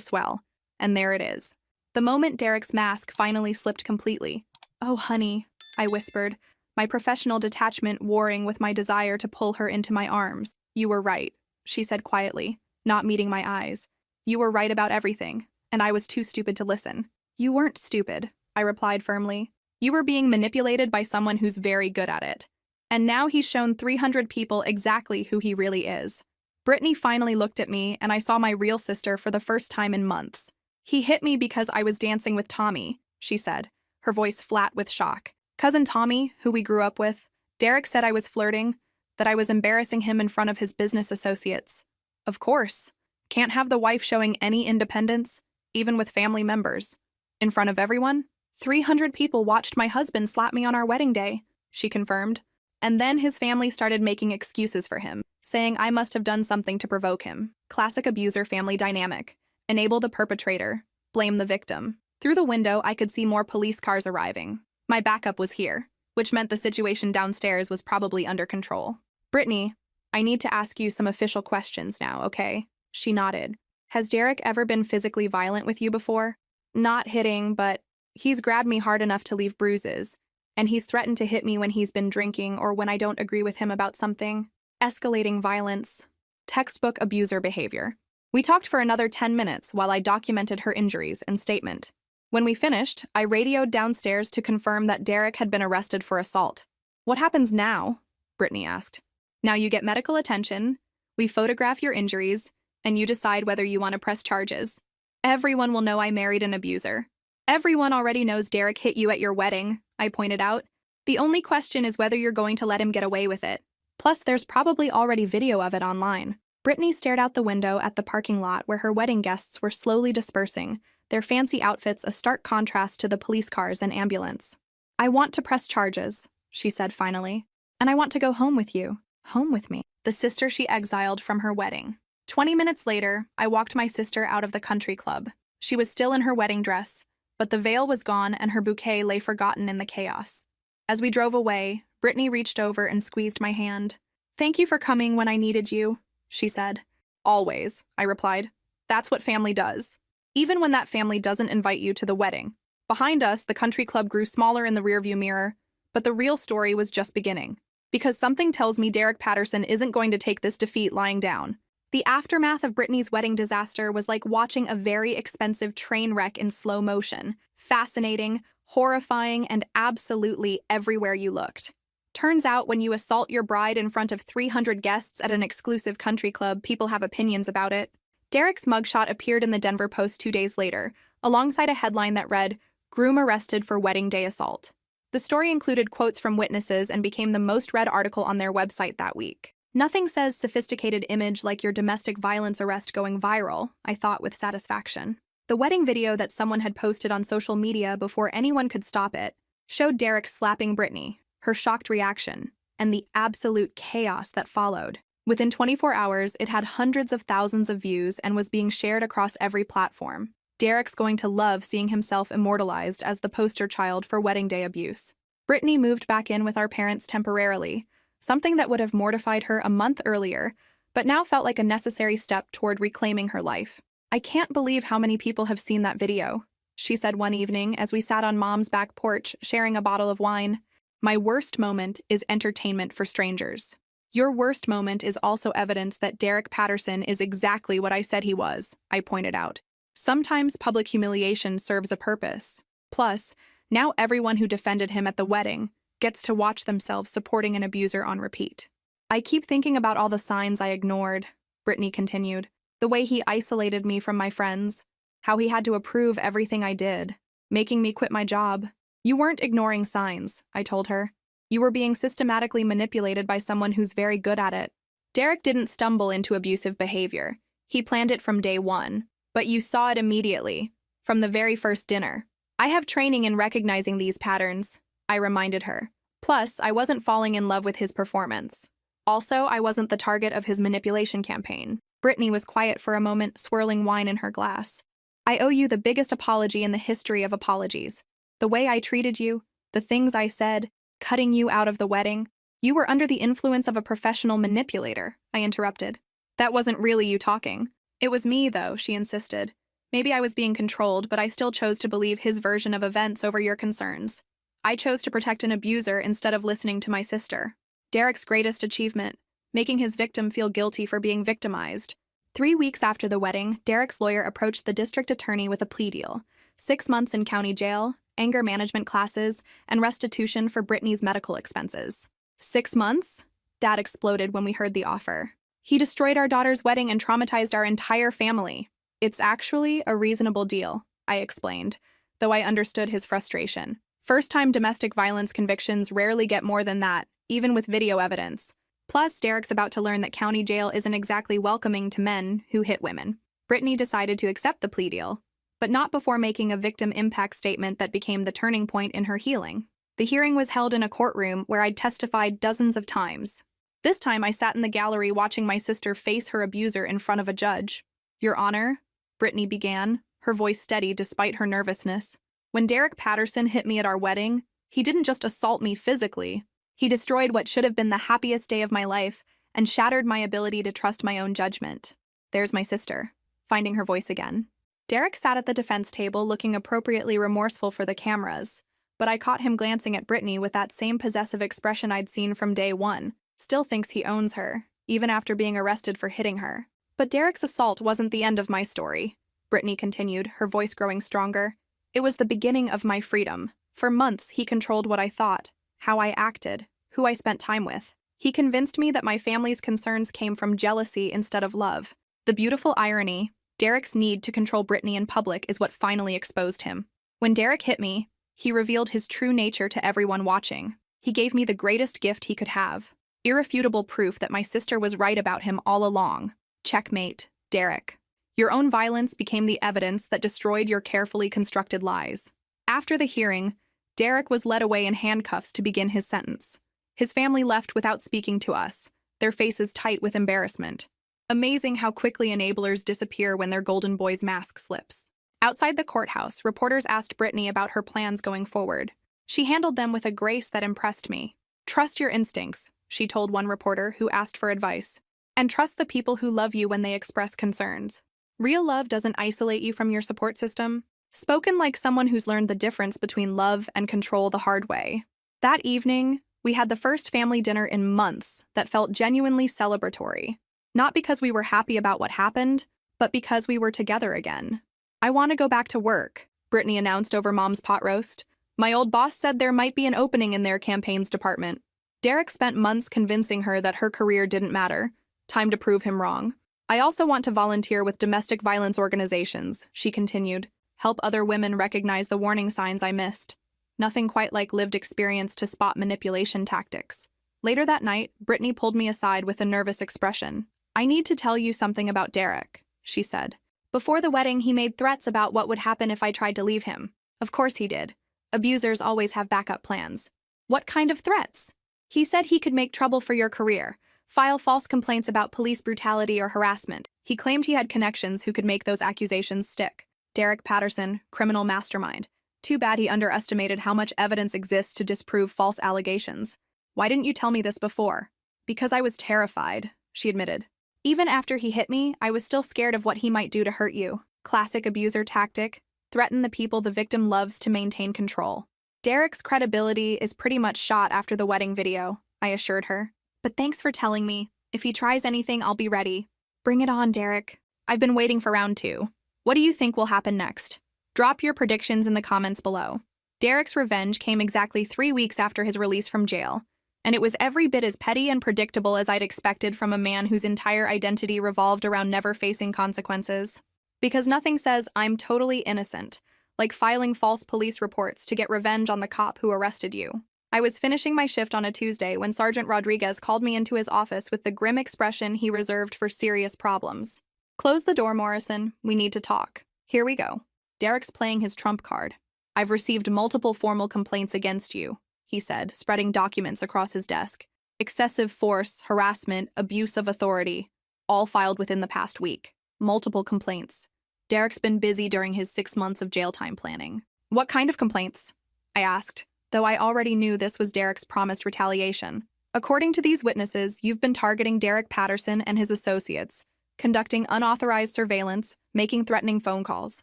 swell, and there it is. The moment Derek's mask finally slipped completely. "Oh, honey," I whispered, my professional detachment warring with my desire to pull her into my arms. "You were right," she said quietly, not meeting my eyes. "You were right about everything, and I was too stupid to listen." "You weren't stupid," I replied firmly. "You were being manipulated by someone who's very good at it. And now he's shown 300 people exactly who he really is." Brittany finally looked at me, and I saw my real sister for the first time in months. "He hit me because I was dancing with Tommy," she said, her voice flat with shock. "Cousin Tommy, who we grew up with. Derek said I was flirting, that I was embarrassing him in front of his business associates. Of course. Can't have the wife showing any independence, even with family members. In front of everyone? 300 people watched my husband slap me on our wedding day," she confirmed. And then his family started making excuses for him, saying I must have done something to provoke him. Classic abuser family dynamic. Enable the perpetrator, blame the victim. Through the window, I could see more police cars arriving. My backup was here, which meant the situation downstairs was probably under control. "Brittany, I need to ask you some official questions now, okay?" She nodded. "Has Derek ever been physically violent with you before?" "Not hitting, but he's grabbed me hard enough to leave bruises. And he's threatened to hit me when he's been drinking or when I don't agree with him about something. Escalating violence. Textbook abuser behavior." We talked for another 10 minutes while I documented her injuries and statement. When we finished, I radioed downstairs to confirm that Derek had been arrested for assault. "What happens now?" Brittany asked. "Now you get medical attention, we photograph your injuries, and you decide whether you want to press charges. Everyone will know I married an abuser. Everyone already knows Derek hit you at your wedding," I pointed out. "The only question is whether you're going to let him get away with it. Plus, there's probably already video of it online." Brittany stared out the window at the parking lot where her wedding guests were slowly dispersing, their fancy outfits a stark contrast to the police cars and ambulance. "I want to press charges," she said finally. "And I want to go home with you. Home with me, the sister she exiled from her wedding." 20 minutes later, I walked my sister out of the country club. She was still in her wedding dress, but the veil was gone and her bouquet lay forgotten in the chaos. As we drove away, Brittany reached over and squeezed my hand. "Thank you for coming when I needed you," she said. "Always," I replied. "That's what family does. Even when that family doesn't invite you to the wedding." Behind us, the country club grew smaller in the rearview mirror, but the real story was just beginning. Because something tells me Derek Patterson isn't going to take this defeat lying down. The aftermath of Brittany's wedding disaster was like watching a very expensive train wreck in slow motion. Fascinating, horrifying, and absolutely everywhere you looked. Turns out when you assault your bride in front of 300 guests at an exclusive country club, people have opinions about it. Derek's mugshot appeared in the Denver Post 2 days later, alongside a headline that read, "Groom arrested for wedding day assault." The story included quotes from witnesses and became the most read article on their website that week. Nothing says sophisticated image like your domestic violence arrest going viral, I thought with satisfaction. The wedding video that someone had posted on social media before anyone could stop it showed Derek slapping Brittany, her shocked reaction, and the absolute chaos that followed. Within 24 hours, it had hundreds of thousands of views and was being shared across every platform. Derek's going to love seeing himself immortalized as the poster child for wedding day abuse. Brittany moved back in with our parents temporarily, something that would have mortified her a month earlier, but now felt like a necessary step toward reclaiming her life. "I can't believe how many people have seen that video," she said one evening as we sat on Mom's back porch sharing a bottle of wine. "My worst moment is entertainment for strangers. Your worst moment is also evidence that Derek Patterson is exactly what I said he was," I pointed out. "Sometimes public humiliation serves a purpose. Plus, now everyone who defended him at the wedding gets to watch themselves supporting an abuser on repeat." "I keep thinking about all the signs I ignored," Brittany continued. "The way he isolated me from my friends, how he had to approve everything I did, making me quit my job." "You weren't ignoring signs," I told her. "You were being systematically manipulated by someone who's very good at it. Derek didn't stumble into abusive behavior. He planned it from day one. But you saw it immediately, from the very first dinner. I have training in recognizing these patterns," I reminded her. "Plus, I wasn't falling in love with his performance. Also, I wasn't the target of his manipulation campaign." Brittany was quiet for a moment, swirling wine in her glass. "I owe you the biggest apology in the history of apologies." The way I treated you, the things I said, cutting you out of the wedding. You were under the influence of a professional manipulator, I interrupted. That wasn't really you talking. It was me, though, she insisted. Maybe I was being controlled, but I still chose to believe his version of events over your concerns. I chose to protect an abuser instead of listening to my sister. Derek's greatest achievement, making his victim feel guilty for being victimized. 3 weeks after the wedding, Derek's lawyer approached the district attorney with a plea deal: 6 months in county jail, anger management classes, and restitution for Brittany's medical expenses. 6 months? Dad exploded when we heard the offer. He destroyed our daughter's wedding and traumatized our entire family. It's actually a reasonable deal, I explained, though I understood his frustration. First-time domestic violence convictions rarely get more than that, even with video evidence. Plus, Derek's about to learn that county jail isn't exactly welcoming to men who hit women. Brittany decided to accept the plea deal, but not before making a victim impact statement that became the turning point in her healing. The hearing was held in a courtroom where I'd testified dozens of times. This time, I sat in the gallery watching my sister face her abuser in front of a judge. Your Honor, Brittany began, her voice steady despite her nervousness. When Derek Patterson hit me at our wedding, he didn't just assault me physically. He destroyed what should have been the happiest day of my life and shattered my ability to trust my own judgment. There's my sister, finding her voice again. Derek sat at the defense table looking appropriately remorseful for the cameras, but I caught him glancing at Brittany with that same possessive expression I'd seen from day one. Still thinks he owns her, even after being arrested for hitting her. But Derek's assault wasn't the end of my story, Brittany continued, her voice growing stronger. It was the beginning of my freedom. For months, he controlled what I thought, how I acted, who I spent time with. He convinced me that my family's concerns came from jealousy instead of love. The beautiful irony, Derek's need to control Brittany in public is what finally exposed him. When Derek hit me, he revealed his true nature to everyone watching. He gave me the greatest gift he could have: irrefutable proof that my sister was right about him all along. Checkmate, Derek. Your own violence became the evidence that destroyed your carefully constructed lies. After the hearing, Derek was led away in handcuffs to begin his sentence. His family left without speaking to us, their faces tight with embarrassment. Amazing how quickly enablers disappear when their golden boy's mask slips. Outside the courthouse, reporters asked Brittany about her plans going forward. She handled them with a grace that impressed me. Trust your instincts, she told one reporter who asked for advice. And trust the people who love you when they express concerns. Real love doesn't isolate you from your support system. Spoken like someone who's learned the difference between love and control the hard way. That evening, we had the first family dinner in months that felt genuinely celebratory. Not because we were happy about what happened, but because we were together again. I want to go back to work, Brittany announced over Mom's pot roast. My old boss said there might be an opening in their campaigns department. Derek spent months convincing her that her career didn't matter. Time to prove him wrong. I also want to volunteer with domestic violence organizations, she continued. Help other women recognize the warning signs I missed. Nothing quite like lived experience to spot manipulation tactics. Later that night, Brittany pulled me aside with a nervous expression. I need to tell you something about Derek, she said. Before the wedding, he made threats about what would happen if I tried to leave him. Of course he did. Abusers always have backup plans. What kind of threats? He said he could make trouble for your career, file false complaints about police brutality or harassment. He claimed he had connections who could make those accusations stick. Derek Patterson, criminal mastermind. Too bad he underestimated how much evidence exists to disprove false allegations. Why didn't you tell me this before? Because I was terrified, she admitted. Even after he hit me, I was still scared of what he might do to hurt you. Classic abuser tactic. Threaten the people the victim loves to maintain control. Derek's credibility is pretty much shot after the wedding video, I assured her. But thanks for telling me. If he tries anything, I'll be ready. Bring it on, Derek. I've been waiting for round 2. What do you think will happen next? Drop your predictions in the comments below. Derek's revenge came exactly 3 weeks after his release from jail, and it was every bit as petty and predictable as I'd expected from a man whose entire identity revolved around never facing consequences. Because nothing says I'm totally innocent, like filing false police reports to get revenge on the cop who arrested you. I was finishing my shift on a Tuesday when Sergeant Rodriguez called me into his office with the grim expression he reserved for serious problems. Close the door, Morrison. We need to talk. Here we go. Derek's playing his trump card. I've received multiple formal complaints against you, he said, spreading documents across his desk. Excessive force, harassment, abuse of authority, all filed within the past week. Multiple complaints. Derek's been busy during his 6 months of jail time planning. What kind of complaints? I asked, though I already knew this was Derek's promised retaliation. According to these witnesses, you've been targeting Derek Patterson and his associates, conducting unauthorized surveillance, making threatening phone calls.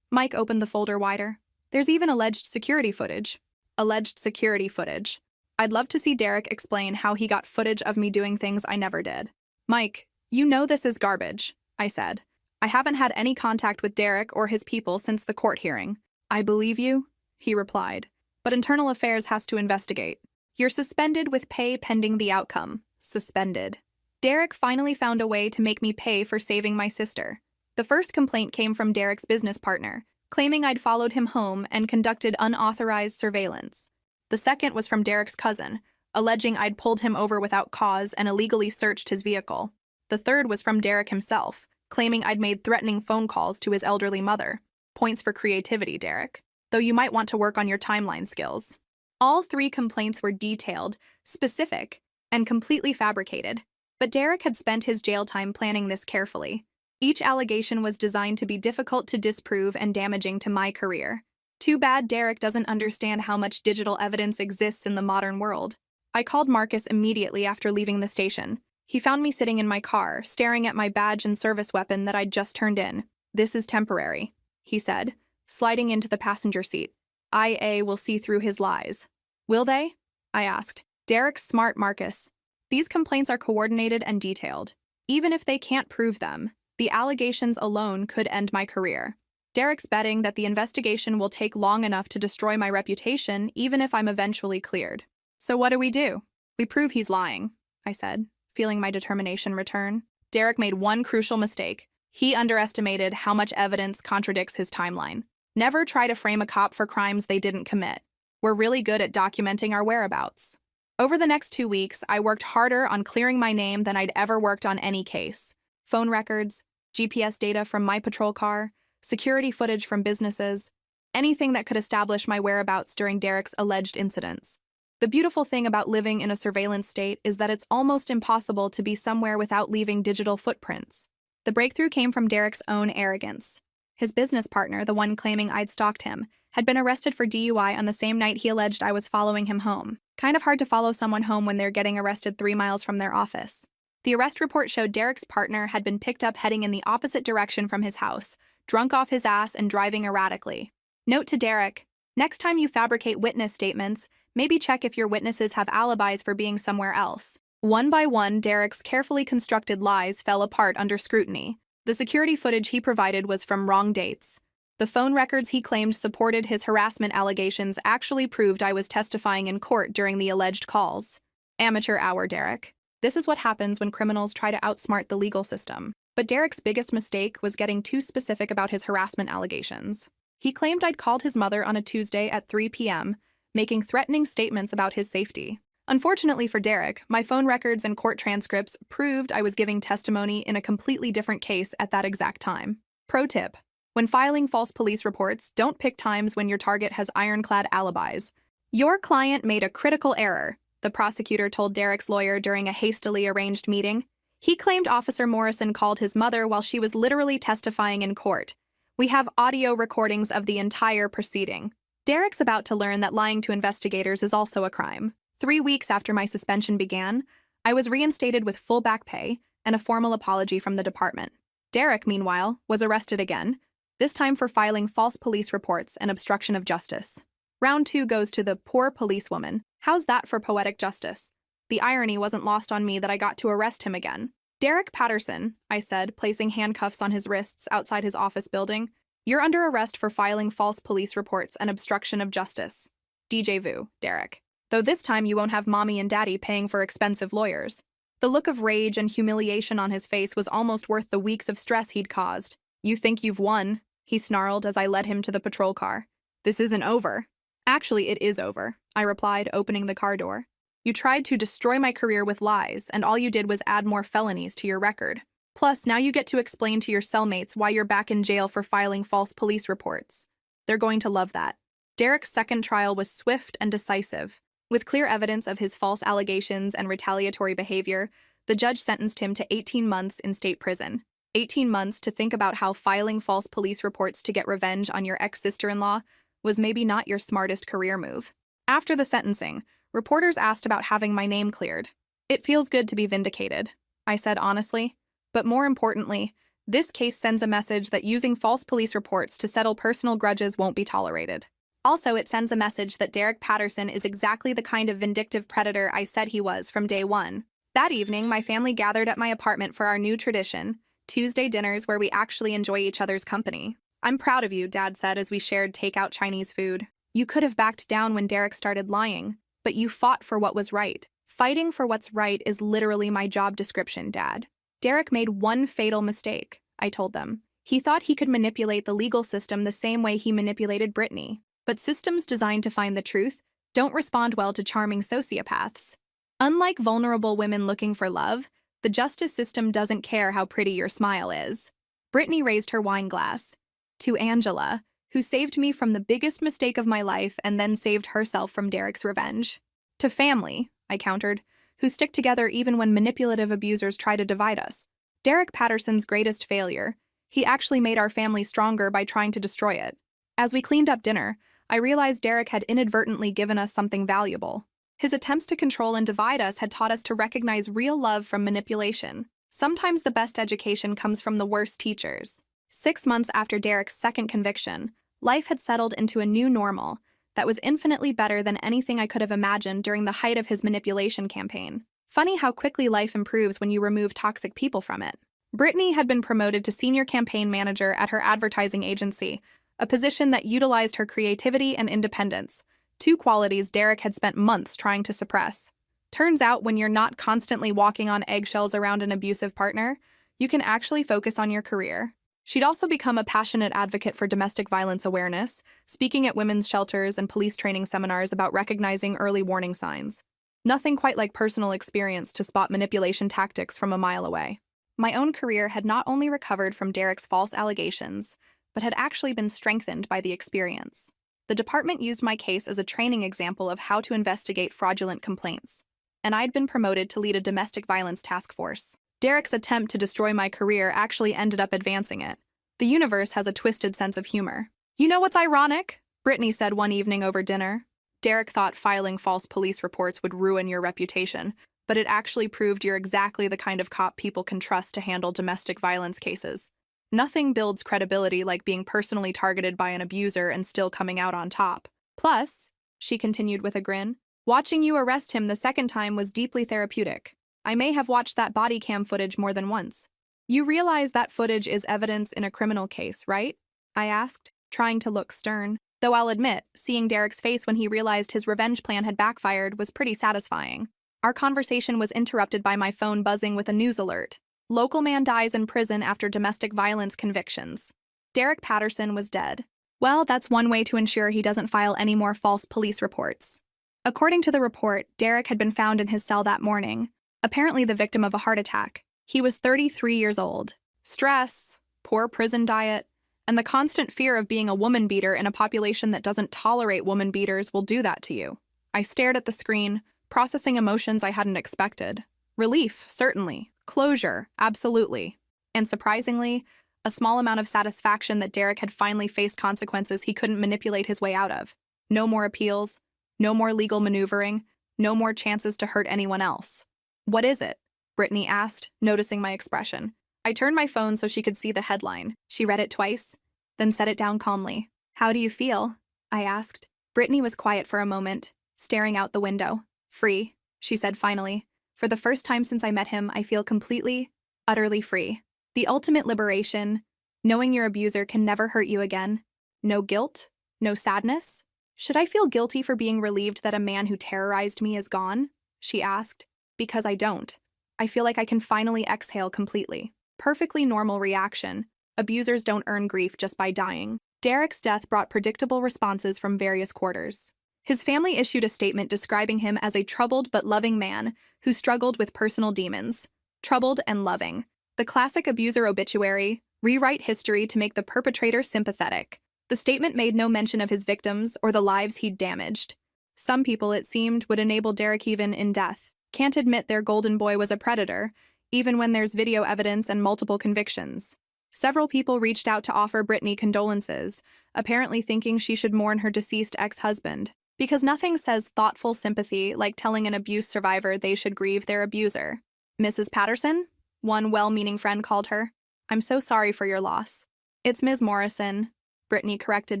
Mike opened the folder wider. There's even alleged security footage. Alleged security footage. I'd love to see Derek explain how he got footage of me doing things I never did. Mike, you know this is garbage, I said. I haven't had any contact with Derek or his people since the court hearing. I believe you, he replied. But Internal Affairs has to investigate. You're suspended with pay pending the outcome. Suspended. Derek finally found a way to make me pay for saving my sister. The first complaint came from Derek's business partner, claiming I'd followed him home and conducted unauthorized surveillance. The second was from Derek's cousin, alleging I'd pulled him over without cause and illegally searched his vehicle. The third was from Derek himself, claiming I'd made threatening phone calls to his elderly mother. Points for creativity, Derek. Though you might want to work on your timeline skills. All three complaints were detailed, specific, and completely fabricated. But Derek had spent his jail time planning this carefully. Each allegation was designed to be difficult to disprove and damaging to my career. Too bad Derek doesn't understand how much digital evidence exists in the modern world. I called Marcus immediately after leaving the station. He found me sitting in my car, staring at my badge and service weapon that I'd just turned in. This is temporary, he said, sliding into the passenger seat. IA will see through his lies. Will they? I asked. Derek's smart, Marcus. These complaints are coordinated and detailed. Even if they can't prove them, the allegations alone could end my career. Derek's betting that the investigation will take long enough to destroy my reputation, even if I'm eventually cleared. So what do? We prove he's lying, I said, feeling my determination return. Derek made one crucial mistake. He underestimated how much evidence contradicts his timeline. Never try to frame a cop for crimes they didn't commit. We're really good at documenting our whereabouts. Over the next 2 weeks, I worked harder on clearing my name than I'd ever worked on any case. Phone records, GPS data from my patrol car, security footage from businesses, anything that could establish my whereabouts during Derek's alleged incidents. The beautiful thing about living in a surveillance state is that it's almost impossible to be somewhere without leaving digital footprints. The breakthrough came from Derek's own arrogance. His business partner, the one claiming I'd stalked him, had been arrested for DUI on the same night he alleged I was following him home. Kind of hard to follow someone home when they're getting arrested 3 miles from their office. The arrest report showed Derek's partner had been picked up heading in the opposite direction from his house, drunk off his ass and driving erratically. Note to Derek, next time you fabricate witness statements, maybe check if your witnesses have alibis for being somewhere else. One by one, Derek's carefully constructed lies fell apart under scrutiny. The security footage he provided was from wrong dates. The phone records he claimed supported his harassment allegations actually proved I was testifying in court during the alleged calls. Amateur hour, Derek. This is what happens when criminals try to outsmart the legal system. But Derek's biggest mistake was getting too specific about his harassment allegations. He claimed I'd called his mother on a Tuesday at 3 p.m., making threatening statements about his safety. Unfortunately for Derek, my phone records and court transcripts proved I was giving testimony in a completely different case at that exact time. Pro tip: when filing false police reports, don't pick times when your target has ironclad alibis. Your client made a critical error, the prosecutor told Derek's lawyer during a hastily arranged meeting. He claimed Officer Morrison called his mother while she was literally testifying in court. We have audio recordings of the entire proceeding. Derek's about to learn that lying to investigators is also a crime. 3 weeks after my suspension began, I was reinstated with full back pay and a formal apology from the department. Derek, meanwhile, was arrested again, this time for filing false police reports and obstruction of justice. Round 2 goes to the poor policewoman. How's that for poetic justice? The irony wasn't lost on me that I got to arrest him again. Derek Patterson, I said, placing handcuffs on his wrists outside his office building. You're under arrest for filing false police reports and obstruction of justice. DJ vu, Derek. Though this time you won't have mommy and daddy paying for expensive lawyers. The look of rage and humiliation on his face was almost worth the weeks of stress he'd caused. You think you've won, he snarled as I led him to the patrol car. This isn't over. Actually, it is over, I replied, opening the car door. You tried to destroy my career with lies, and all you did was add more felonies to your record. Plus, now you get to explain to your cellmates why you're back in jail for filing false police reports. They're going to love that. Derek's second trial was swift and decisive. With clear evidence of his false allegations and retaliatory behavior, the judge sentenced him to 18 months in state prison. 18 months to think about how filing false police reports to get revenge on your ex-sister-in-law was maybe not your smartest career move. After the sentencing, reporters asked about having my name cleared. It feels good to be vindicated, I said honestly. But more importantly, this case sends a message that using false police reports to settle personal grudges won't be tolerated. Also, it sends a message that Derek Patterson is exactly the kind of vindictive predator I said he was from day one. That evening, my family gathered at my apartment for our new tradition, Tuesday dinners where we actually enjoy each other's company. "I'm proud of you," Dad said as we shared takeout Chinese food. "You could have backed down when Derek started lying, but you fought for what was right." "Fighting for what's right is literally my job description, Dad." "Derek made one fatal mistake," I told them. "He thought he could manipulate the legal system the same way he manipulated Brittany. But systems designed to find the truth don't respond well to charming sociopaths. Unlike vulnerable women looking for love, the justice system doesn't care how pretty your smile is." Brittany raised her wine glass. "To Angela, who saved me from the biggest mistake of my life and then saved herself from Derek's revenge." "To family," I countered, "who stick together even when manipulative abusers try to divide us." Derek Patterson's greatest failure. He actually made our family stronger by trying to destroy it. As we cleaned up dinner, I realized Derek had inadvertently given us something valuable. His attempts to control and divide us had taught us to recognize real love from manipulation. Sometimes the best education comes from the worst teachers. 6 months after Derek's second conviction, life had settled into a new normal that was infinitely better than anything I could have imagined during the height of his manipulation campaign. Funny how quickly life improves when you remove toxic people from it. Brittany had been promoted to senior campaign manager at her advertising agency, a position that utilized her creativity and independence, 2 qualities Derek had spent months trying to suppress. Turns out when you're not constantly walking on eggshells around an abusive partner, you can actually focus on your career. She'd also become a passionate advocate for domestic violence awareness, speaking at women's shelters and police training seminars about recognizing early warning signs. Nothing quite like personal experience to spot manipulation tactics from a mile away. My own career had not only recovered from Derek's false allegations, but had actually been strengthened by the experience. The department used my case as a training example of how to investigate fraudulent complaints, and I'd been promoted to lead a domestic violence task force. Derek's attempt to destroy my career actually ended up advancing it. The universe has a twisted sense of humor. "You know what's ironic?" Brittany said one evening over dinner. "Derek thought filing false police reports would ruin your reputation, but it actually proved you're exactly the kind of cop people can trust to handle domestic violence cases. Nothing builds credibility like being personally targeted by an abuser and still coming out on top. Plus," she continued with a grin, "watching you arrest him the second time was deeply therapeutic. I may have watched that body cam footage more than once." "You realize that footage is evidence in a criminal case, right?" I asked, trying to look stern. Though I'll admit, seeing Derek's face when he realized his revenge plan had backfired was pretty satisfying. Our conversation was interrupted by my phone buzzing with a news alert. "Local man dies in prison after domestic violence convictions." Derek Patterson was dead. Well, that's one way to ensure he doesn't file any more false police reports. According to the report, Derek had been found in his cell that morning, apparently the victim of a heart attack. He was 33 years old. Stress, poor prison diet, and the constant fear of being a woman beater in a population that doesn't tolerate woman beaters will do that to you. I stared at the screen, processing emotions I hadn't expected. Relief, certainly. Closure, absolutely. And surprisingly, a small amount of satisfaction that Derek had finally faced consequences he couldn't manipulate his way out of. No more appeals, no more legal maneuvering, no more chances to hurt anyone else. "What is it?" Brittany asked, noticing my expression. I turned my phone so she could see the headline. She read it twice, then set it down calmly. "How do you feel?" I asked. Brittany was quiet for a moment, staring out the window. "Free," she said finally. "For the first time since I met him, I feel completely, utterly free. The ultimate liberation, knowing your abuser can never hurt you again. No guilt, no sadness. Should I feel guilty for being relieved that a man who terrorized me is gone?" she asked. "Because I don't. I feel like I can finally exhale completely." Perfectly normal reaction. Abusers don't earn grief just by dying. Derek's death brought predictable responses from various quarters. His family issued a statement describing him as a troubled but loving man who struggled with personal demons. Troubled and loving. The classic abuser obituary, rewrite history to make the perpetrator sympathetic. The statement made no mention of his victims or the lives he'd damaged. Some people, it seemed, would enable Derek even in death. Can't admit their golden boy was a predator, even when there's video evidence and multiple convictions. Several people reached out to offer Brittany condolences, apparently thinking she should mourn her deceased ex-husband. Because nothing says thoughtful sympathy like telling an abuse survivor they should grieve their abuser. Mrs. Patterson? One well-meaning friend called her. I'm so sorry for your loss. It's Ms. Morrison, Brittany corrected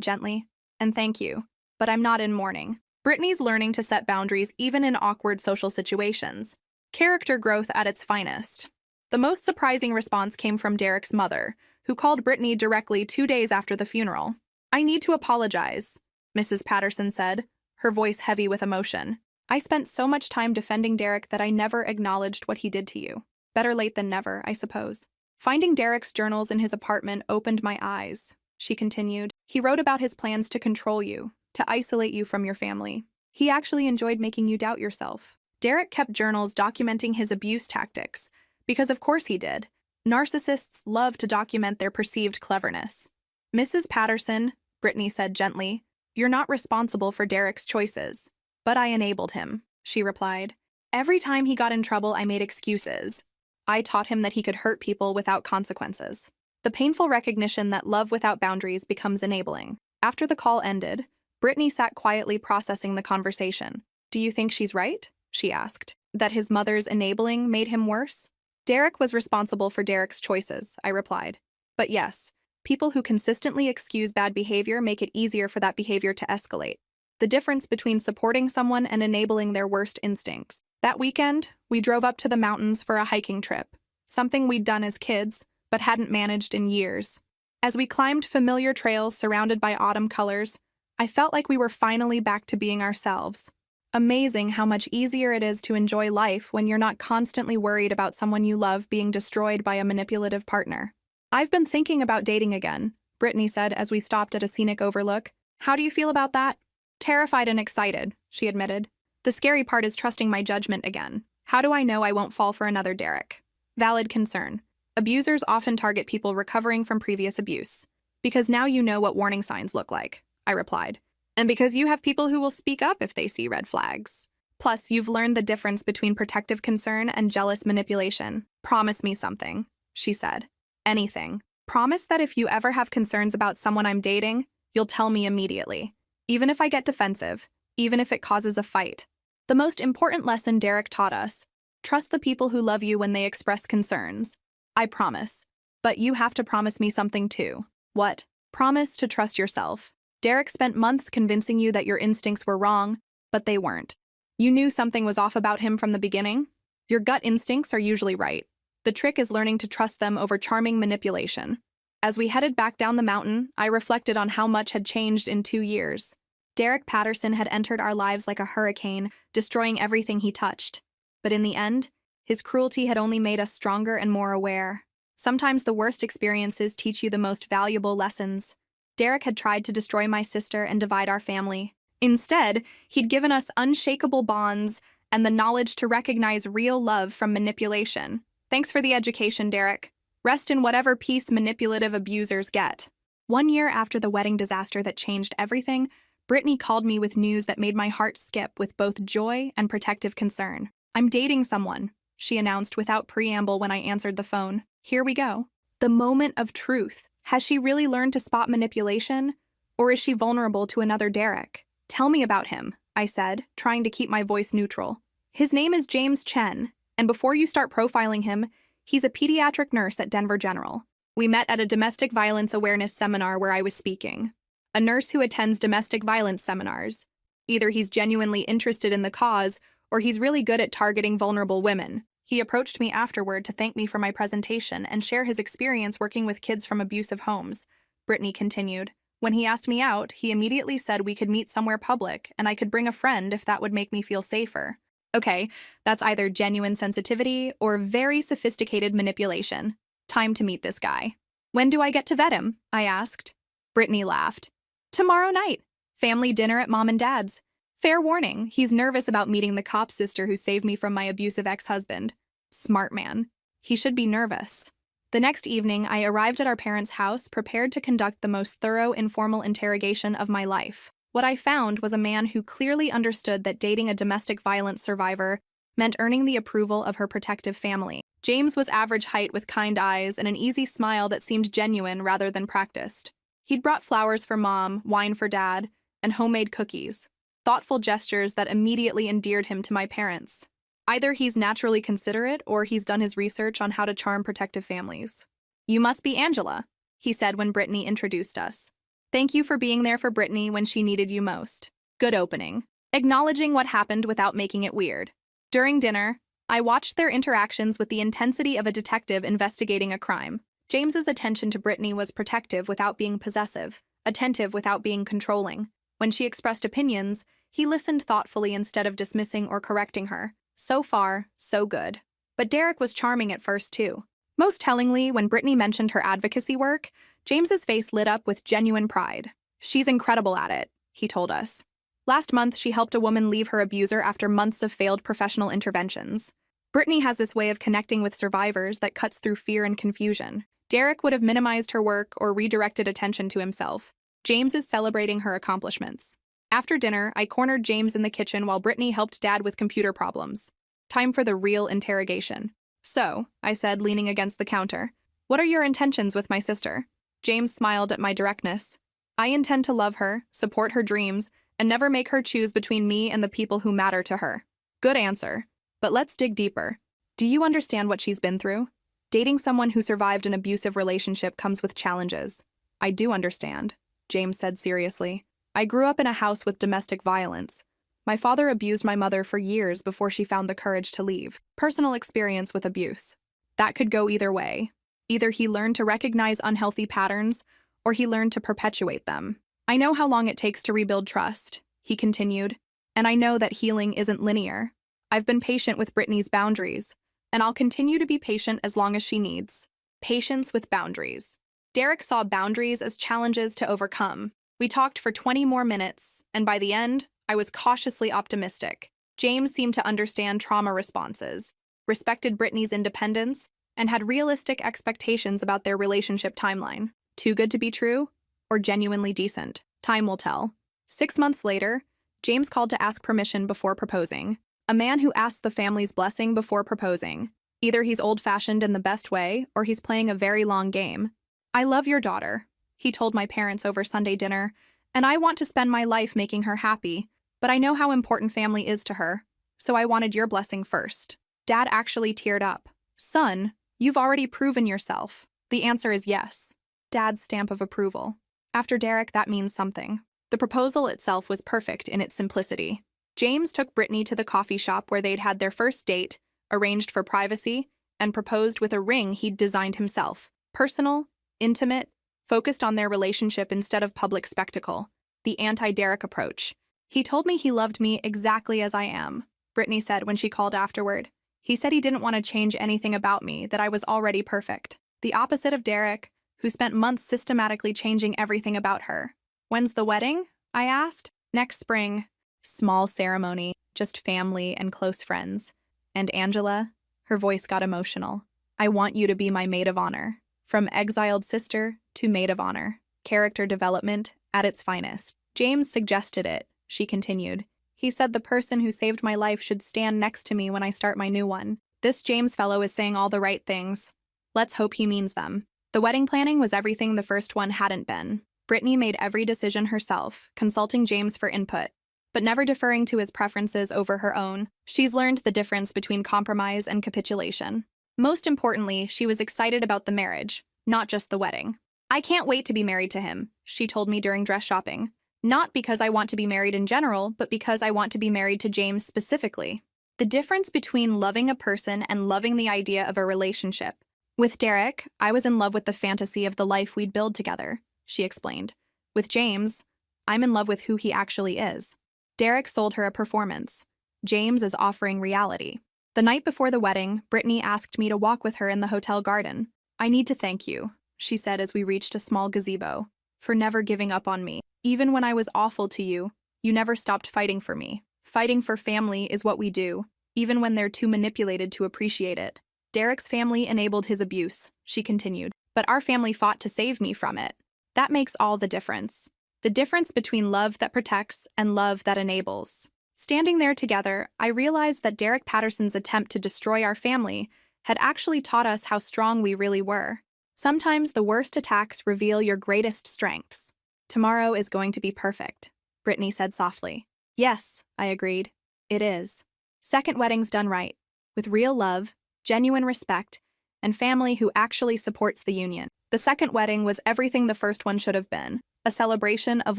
gently. And thank you, but I'm not in mourning. Brittany's learning to set boundaries even in awkward social situations. Character growth at its finest. The most surprising response came from Derek's mother, who called Brittany directly 2 days after the funeral. I need to apologize, Mrs. Patterson said, her voice heavy with emotion. I spent so much time defending Derek that I never acknowledged what he did to you. Better late than never, I suppose. Finding Derek's journals in his apartment opened my eyes, she continued. He wrote about his plans to control you, to isolate you from your family. He actually enjoyed making you doubt yourself. Derek kept journals documenting his abuse tactics, because of course he did. Narcissists love to document their perceived cleverness. Mrs. Patterson, Brittany said gently, you're not responsible for Derek's choices. But I enabled him, she replied. Every time he got in trouble, I made excuses. I taught him that he could hurt people without consequences. The painful recognition that love without boundaries becomes enabling. After the call ended, Brittany sat quietly processing the conversation. Do you think she's right? She asked. That his mother's enabling made him worse? Derek was responsible for Derek's choices, I replied. But yes, people who consistently excuse bad behavior make it easier for that behavior to escalate. The difference between supporting someone and enabling their worst instincts. That weekend, we drove up to the mountains for a hiking trip, something we'd done as kids, but hadn't managed in years. As we climbed familiar trails surrounded by autumn colors, I felt like we were finally back to being ourselves. Amazing how much easier it is to enjoy life when you're not constantly worried about someone you love being destroyed by a manipulative partner. I've been thinking about dating again, Brittany said as we stopped at a scenic overlook. How do you feel about that? Terrified and excited, she admitted. The scary part is trusting my judgment again. How do I know I won't fall for another Derek? Valid concern. Abusers often target people recovering from previous abuse. Because now you know what warning signs look like, I replied. And because you have people who will speak up if they see red flags. Plus, you've learned the difference between protective concern and jealous manipulation. Promise me something, she said. Anything. Promise that if you ever have concerns about someone I'm dating, you'll tell me immediately. Even if I get defensive, even if it causes a fight. The most important lesson Derek taught us, trust the people who love you when they express concerns. I promise. But you have to promise me something too. What? Promise to trust yourself. Derek spent months convincing you that your instincts were wrong, but they weren't. You knew something was off about him from the beginning. Your gut instincts are usually right. The trick is learning to trust them over charming manipulation. As we headed back down the mountain, I reflected on how much had changed in 2 years. Derek Patterson had entered our lives like a hurricane, destroying everything he touched. But in the end, his cruelty had only made us stronger and more aware. Sometimes the worst experiences teach you the most valuable lessons. Derek had tried to destroy my sister and divide our family. Instead, he'd given us unshakable bonds and the knowledge to recognize real love from manipulation. Thanks for the education, Derek. Rest in whatever peace manipulative abusers get. 1 year after the wedding disaster that changed everything, Brittany called me with news that made my heart skip with both joy and protective concern. I'm dating someone, she announced without preamble when I answered the phone. Here we go. The moment of truth. Has she really learned to spot manipulation? Or is she vulnerable to another Derek? Tell me about him, I said, trying to keep my voice neutral. His name is James Chen, and before you start profiling him, he's a pediatric nurse at Denver General. We met at a domestic violence awareness seminar where I was speaking. A nurse who attends domestic violence seminars. Either he's genuinely interested in the cause, or he's really good at targeting vulnerable women. He approached me afterward to thank me for my presentation and share his experience working with kids from abusive homes. Brittany continued. When he asked me out, he immediately said we could meet somewhere public and I could bring a friend if that would make me feel safer. Okay, that's either genuine sensitivity or very sophisticated manipulation. Time to meet this guy. When do I get to vet him? I asked. Brittany laughed. Tomorrow night. Family dinner at Mom and Dad's. Fair warning, he's nervous about meeting the cop sister who saved me from my abusive ex-husband. Smart man. He should be nervous. The next evening, I arrived at our parents' house prepared to conduct the most thorough informal interrogation of my life. What I found was a man who clearly understood that dating a domestic violence survivor meant earning the approval of her protective family. James was average height with kind eyes and an easy smile that seemed genuine rather than practiced. He'd brought flowers for Mom, wine for Dad, and homemade cookies, thoughtful gestures that immediately endeared him to my parents. Either he's naturally considerate or he's done his research on how to charm protective families. "You must be Angela," he said when Brittany introduced us. "Thank you for being there for Brittany when she needed you most." Good opening. Acknowledging what happened without making it weird. During dinner, I watched their interactions with the intensity of a detective investigating a crime. James's attention to Brittany was protective without being possessive, attentive without being controlling. When she expressed opinions, he listened thoughtfully instead of dismissing or correcting her. So far, so good. But Derek was charming at first, too. Most tellingly, when Brittany mentioned her advocacy work, James's face lit up with genuine pride. "She's incredible at it," he told us. Last month, she helped a woman leave her abuser after months of failed professional interventions. Brittany has this way of connecting with survivors that cuts through fear and confusion. Derek would have minimized her work or redirected attention to himself. James is celebrating her accomplishments. After dinner, I cornered James in the kitchen while Brittany helped Dad with computer problems. Time for the real interrogation. "So," I said, leaning against the counter, "what are your intentions with my sister?" James smiled at my directness. "I intend to love her, support her dreams, and never make her choose between me and the people who matter to her." Good answer. But let's dig deeper. Do you understand what she's been through? Dating someone who survived an abusive relationship comes with challenges. "I do understand," James said seriously. "I grew up in a house with domestic violence. My father abused my mother for years before she found the courage to leave. Personal experience with abuse. That could go either way. Either he learned to recognize unhealthy patterns, or he learned to perpetuate them. I know how long it takes to rebuild trust," he continued, "and I know that healing isn't linear. I've been patient with Brittany's boundaries, and I'll continue to be patient as long as she needs." Patience with boundaries. Derek saw boundaries as challenges to overcome. We talked for 20 more minutes, and by the end, I was cautiously optimistic. James seemed to understand trauma responses, respected Brittany's independence, and had realistic expectations about their relationship timeline. Too good to be true? Or genuinely decent? Time will tell. 6 months later, James called to ask permission before proposing. A man who asks the family's blessing before proposing. Either he's old-fashioned in the best way, or he's playing a very long game. "I love your daughter," he told my parents over Sunday dinner, "and I want to spend my life making her happy, but I know how important family is to her, so I wanted your blessing first." Dad actually teared up. "Son, you've already proven yourself." The answer is yes. Dad's stamp of approval. After Derek, that means something. The proposal itself was perfect in its simplicity. James took Brittany to the coffee shop where they'd had their first date, arranged for privacy, and proposed with a ring he'd designed himself. Personal, intimate, focused on their relationship instead of public spectacle. The anti-Derek approach. "He told me he loved me exactly as I am," Brittany said when she called afterward. "He said he didn't want to change anything about me, that I was already perfect." The opposite of Derek, who spent months systematically changing everything about her. "When's the wedding?" I asked. "Next spring." Small ceremony, just family and close friends. "And Angela?" Her voice got emotional. "I want you to be my maid of honor." From exiled sister to maid of honor. Character development at its finest. "James suggested it," she continued. "He said the person who saved my life should stand next to me when I start my new one. This James fellow is saying all the right things. Let's hope he means them." The wedding planning was everything the first one hadn't been. Brittany made every decision herself, consulting James for input, but never deferring to his preferences over her own. She's learned the difference between compromise and capitulation. Most importantly, she was excited about the marriage, not just the wedding. "I can't wait to be married to him," she told me during dress shopping. "Not because I want to be married in general, but because I want to be married to James specifically." The difference between loving a person and loving the idea of a relationship. "With Derek, I was in love with the fantasy of the life we'd build together," she explained. "With James, I'm in love with who he actually is." Derek sold her a performance. James is offering reality. The night before the wedding, Brittany asked me to walk with her in the hotel garden. "I need to thank you," she said as we reached a small gazebo, "for never giving up on me. Even when I was awful to you, you never stopped fighting for me. Fighting for family is what we do, even when they're too manipulated to appreciate it. Derek's family enabled his abuse," she continued, "but our family fought to save me from it. That makes all the difference. The difference between love that protects and love that enables." Standing there together, I realized that Derek Patterson's attempt to destroy our family had actually taught us how strong we really were. Sometimes the worst attacks reveal your greatest strengths. Tomorrow is going to be perfect, Brittany said softly. Yes, I agreed. It is. Second wedding's done right, with real love, genuine respect, and family who actually supports the union. The second wedding was everything the first one should have been, a celebration of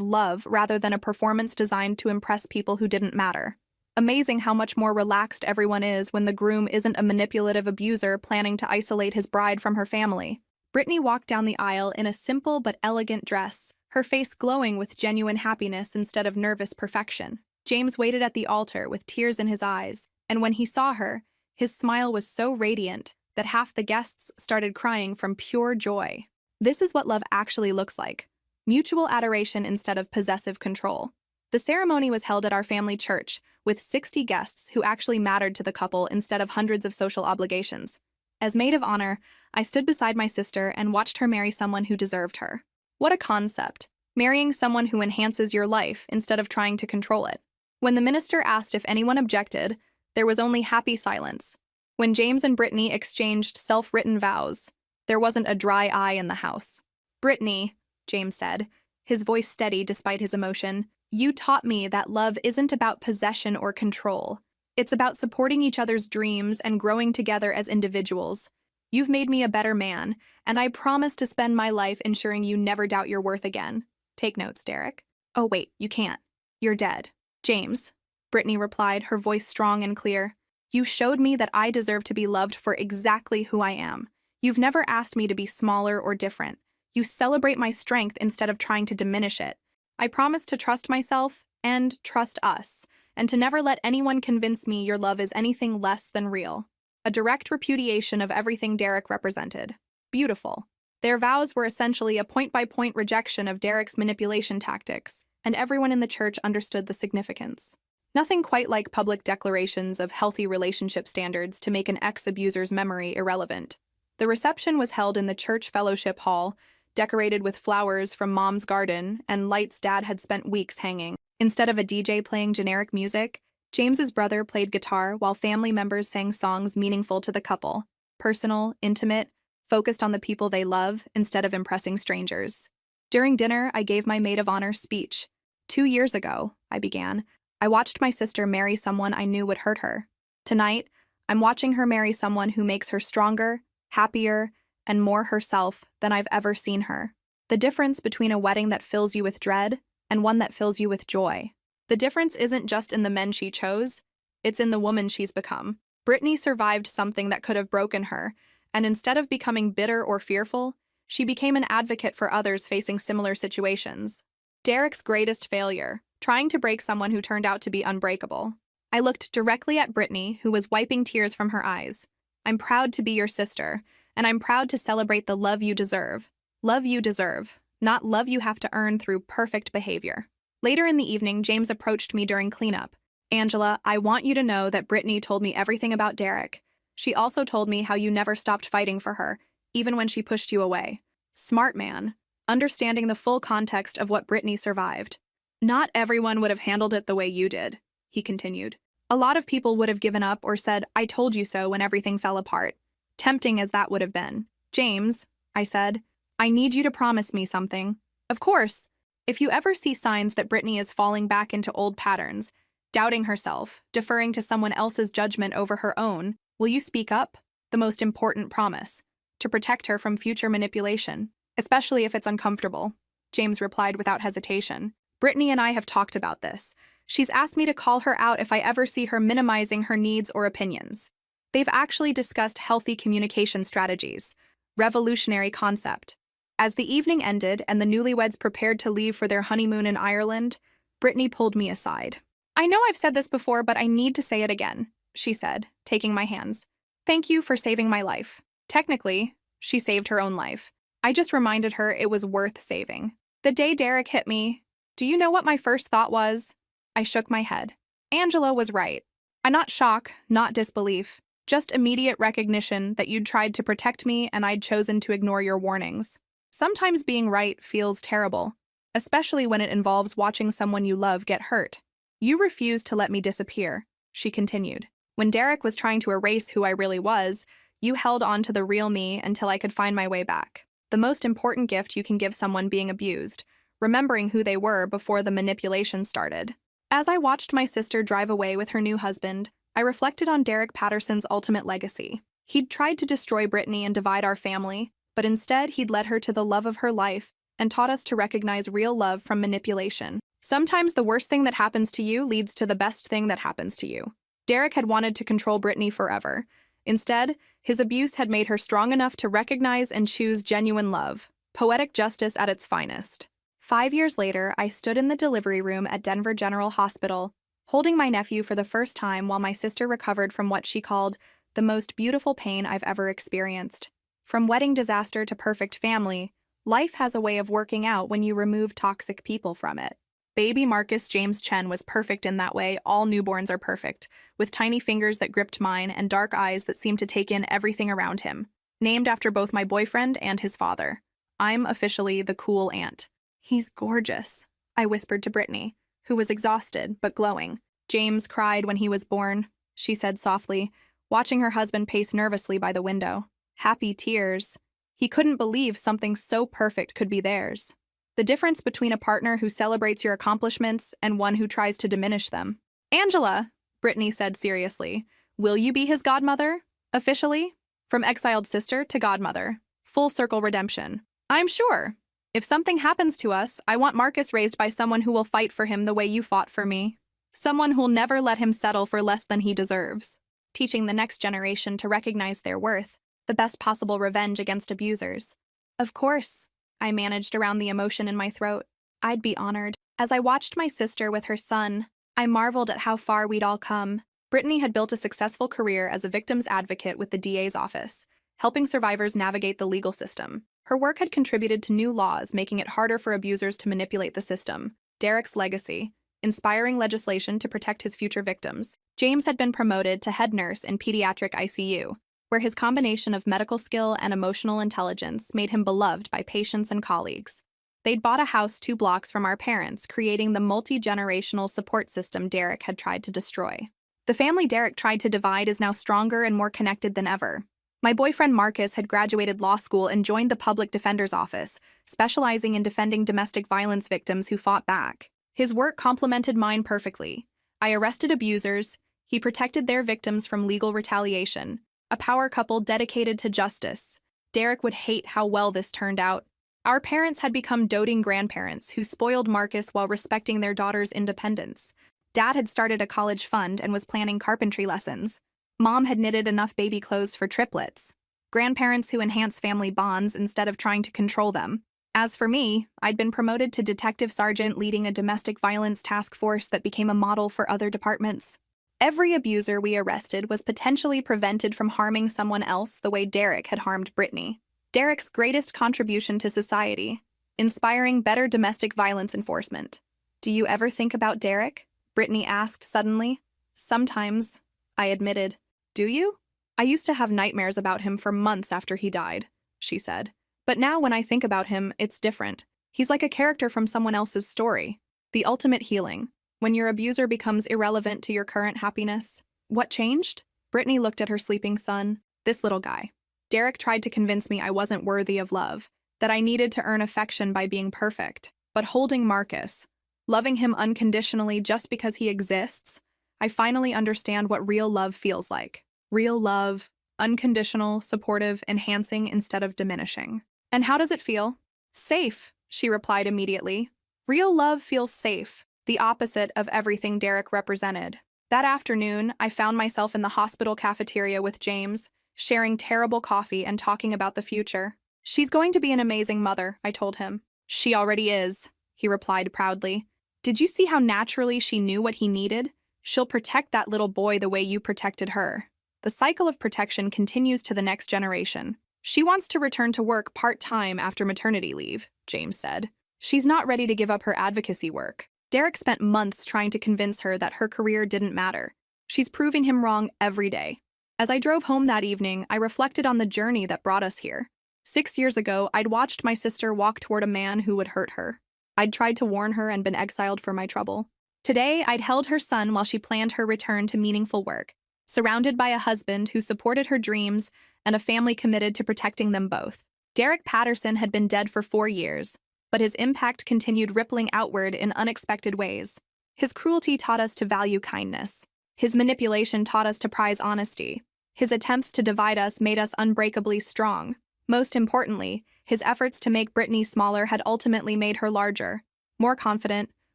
love rather than a performance designed to impress people who didn't matter. Amazing how much more relaxed everyone is when the groom isn't a manipulative abuser planning to isolate his bride from her family. Brittany walked down the aisle in a simple but elegant dress, her face glowing with genuine happiness instead of nervous perfection. James waited at the altar with tears in his eyes, and when he saw her, his smile was so radiant that half the guests started crying from pure joy. This is what love actually looks like. Mutual adoration instead of possessive control. The ceremony was held at our family church, with 60 guests who actually mattered to the couple instead of hundreds of social obligations. As maid of honor, I stood beside my sister and watched her marry someone who deserved her. What a concept. Marrying someone who enhances your life instead of trying to control it. When the minister asked if anyone objected, there was only happy silence. When James and Brittany exchanged self-written vows, there wasn't a dry eye in the house. Brittany, James said, his voice steady despite his emotion, you taught me that love isn't about possession or control. It's about supporting each other's dreams and growing together as individuals. You've made me a better man, and I promise to spend my life ensuring you never doubt your worth again. Take notes, Derek. Oh wait, you can't. You're dead. James, Brittany replied, her voice strong and clear. You showed me that I deserve to be loved for exactly who I am. You've never asked me to be smaller or different. You celebrate my strength instead of trying to diminish it. I promise to trust myself and trust us, and to never let anyone convince me your love is anything less than real. A direct repudiation of everything Derek represented. Beautiful. Their vows were essentially a point-by-point rejection of Derek's manipulation tactics, and everyone in the church understood the significance. Nothing quite like public declarations of healthy relationship standards to make an ex-abuser's memory irrelevant. The reception was held in the church fellowship hall, decorated with flowers from Mom's garden and lights Dad had spent weeks hanging. Instead of a DJ playing generic music, James's brother played guitar while family members sang songs meaningful to the couple, personal, intimate, focused on the people they love instead of impressing strangers. During dinner, I gave my maid of honor speech. 2 years ago, I began, I watched my sister marry someone I knew would hurt her. Tonight, I'm watching her marry someone who makes her stronger, happier, and more herself than I've ever seen her. The difference between a wedding that fills you with dread and one that fills you with joy. The difference isn't just in the men she chose, it's in the woman she's become. Brittany survived something that could have broken her, and instead of becoming bitter or fearful, she became an advocate for others facing similar situations. Derek's greatest failure, trying to break someone who turned out to be unbreakable. I looked directly at Brittany, who was wiping tears from her eyes. I'm proud to be your sister, and I'm proud to celebrate the love you deserve. Love you deserve, not love you have to earn through perfect behavior. Later in the evening, James approached me during cleanup. Angela, I want you to know that Brittany told me everything about Derek. She also told me how you never stopped fighting for her, even when she pushed you away. Smart man, understanding the full context of what Brittany survived. Not everyone would have handled it the way you did, he continued. A lot of people would have given up or said, I told you so when everything fell apart. Tempting as that would have been. James, I said, I need you to promise me something. Of course. If you ever see signs that Brittany is falling back into old patterns, doubting herself, deferring to someone else's judgment over her own, will you speak up? The most important promise. To protect her from future manipulation, especially if it's uncomfortable. James replied without hesitation. Brittany and I have talked about this. She's asked me to call her out if I ever see her minimizing her needs or opinions. They've actually discussed healthy communication strategies. Revolutionary concept. As the evening ended and the newlyweds prepared to leave for their honeymoon in Ireland, Brittany pulled me aside. I know I've said this before, but I need to say it again, she said, taking my hands. Thank you for saving my life. Technically, she saved her own life. I just reminded her it was worth saving. The day Derek hit me, do you know what my first thought was? I shook my head. Angela was right. Not shock, not disbelief, just immediate recognition that you'd tried to protect me and I'd chosen to ignore your warnings. Sometimes being right feels terrible, especially when it involves watching someone you love get hurt. You refused to let me disappear, she continued. When Derek was trying to erase who I really was, you held on to the real me until I could find my way back. The most important gift you can give someone being abused, remembering who they were before the manipulation started. As I watched my sister drive away with her new husband, I reflected on Derek Patterson's ultimate legacy. He'd tried to destroy Brittany and divide our family, but instead he'd led her to the love of her life and taught us to recognize real love from manipulation. Sometimes the worst thing that happens to you leads to the best thing that happens to you. Derek had wanted to control Brittany forever. Instead, his abuse had made her strong enough to recognize and choose genuine love, poetic justice at its finest. 5 years later, I stood in the delivery room at Denver General Hospital, holding my nephew for the first time while my sister recovered from what she called the most beautiful pain I've ever experienced. From wedding disaster to perfect family, life has a way of working out when you remove toxic people from it. Baby Marcus James Chen was perfect in that way. All newborns are perfect, with tiny fingers that gripped mine and dark eyes that seemed to take in everything around him. Named after both my boyfriend and his father. I'm officially the cool aunt. He's gorgeous, I whispered to Brittany, who was exhausted but glowing. James cried when he was born, she said softly, watching her husband pace nervously by the window. Happy tears. He couldn't believe something so perfect could be theirs. The difference between a partner who celebrates your accomplishments and one who tries to diminish them. Angela, Brittany said seriously, will you be his godmother? Officially? From exiled sister to godmother. Full circle redemption. I'm sure. If something happens to us, I want Marcus raised by someone who will fight for him the way you fought for me. Someone who'll never let him settle for less than he deserves. Teaching the next generation to recognize their worth. The best possible revenge against abusers. Of course, I managed around the emotion in my throat. I'd be honored. As I watched my sister with her son, I marveled at how far we'd all come. Brittany had built a successful career as a victim's advocate with the DA's office, helping survivors navigate the legal system. Her work had contributed to new laws, making it harder for abusers to manipulate the system. Derek's legacy, inspiring legislation to protect his future victims. James had been promoted to head nurse in pediatric ICU, where his combination of medical skill and emotional intelligence made him beloved by patients and colleagues. They'd bought a house 2 blocks from our parents, creating the multi-generational support system Derek had tried to destroy. The family Derek tried to divide is now stronger and more connected than ever. My boyfriend Marcus had graduated law school and joined the public defender's office, specializing in defending domestic violence victims who fought back. His work complemented mine perfectly. I arrested abusers, he protected their victims from legal retaliation. A power couple dedicated to justice. Derek would hate how well this turned out. Our parents had become doting grandparents who spoiled Marcus while respecting their daughter's independence. Dad had started a college fund and was planning carpentry lessons. Mom had knitted enough baby clothes for triplets. Grandparents who enhance family bonds instead of trying to control them. As for me, I'd been promoted to detective sergeant leading a domestic violence task force that became a model for other departments. Every abuser we arrested was potentially prevented from harming someone else the way Derek had harmed Brittany. Derek's greatest contribution to society, inspiring better domestic violence enforcement. Do you ever think about Derek? Brittany asked suddenly. Sometimes, I admitted. Do you? I used to have nightmares about him for months after he died, she said. But now when I think about him, it's different. He's like a character from someone else's story. The ultimate healing. When your abuser becomes irrelevant to your current happiness. What changed? Brittany looked at her sleeping son. This little guy. Derek tried to convince me I wasn't worthy of love, that I needed to earn affection by being perfect. But holding Marcus, loving him unconditionally just because he exists, I finally understand what real love feels like. Real love, unconditional, supportive, enhancing instead of diminishing. And how does it feel? Safe, she replied immediately. Real love feels safe, the opposite of everything Derek represented. That afternoon, I found myself in the hospital cafeteria with James, sharing terrible coffee and talking about the future. She's going to be an amazing mother, I told him. She already is, he replied proudly. Did you see how naturally she knew what he needed? She'll protect that little boy the way you protected her. The cycle of protection continues to the next generation. She wants to return to work part-time after maternity leave, James said. She's not ready to give up her advocacy work. Derek spent months trying to convince her that her career didn't matter. She's proving him wrong every day. As I drove home that evening, I reflected on the journey that brought us here. 6 years ago, I'd watched my sister walk toward a man who would hurt her. I'd tried to warn her and been exiled for my trouble. Today, I'd held her son while she planned her return to meaningful work, surrounded by a husband who supported her dreams and a family committed to protecting them both. Derek Patterson had been dead for 4 years, but his impact continued rippling outward in unexpected ways. His cruelty taught us to value kindness. His manipulation taught us to prize honesty. His attempts to divide us made us unbreakably strong. Most importantly, his efforts to make Brittany smaller had ultimately made her larger, more confident,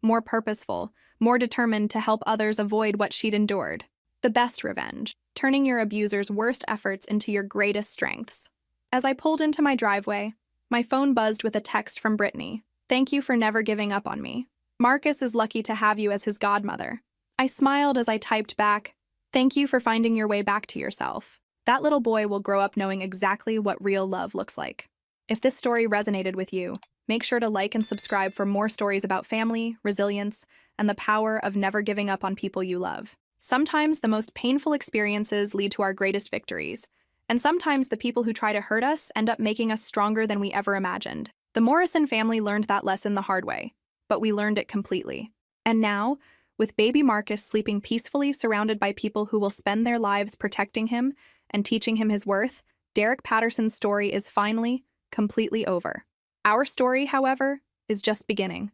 more purposeful, more determined to help others avoid what she'd endured. The best revenge, turning your abuser's worst efforts into your greatest strengths. As I pulled into my driveway, my phone buzzed with a text from Brittany. "Thank you for never giving up on me. Marcus is lucky to have you as his godmother." I smiled as I typed back, "Thank you for finding your way back to yourself." That little boy will grow up knowing exactly what real love looks like. If this story resonated with you, make sure to like and subscribe for more stories about family, resilience, and the power of never giving up on people you love. Sometimes the most painful experiences lead to our greatest victories, and sometimes the people who try to hurt us end up making us stronger than we ever imagined. The Morrison family learned that lesson the hard way, but we learned it completely. And now, with baby Marcus sleeping peacefully surrounded by people who will spend their lives protecting him and teaching him his worth, Derek Patterson's story is finally completely over. Our story, however, is just beginning.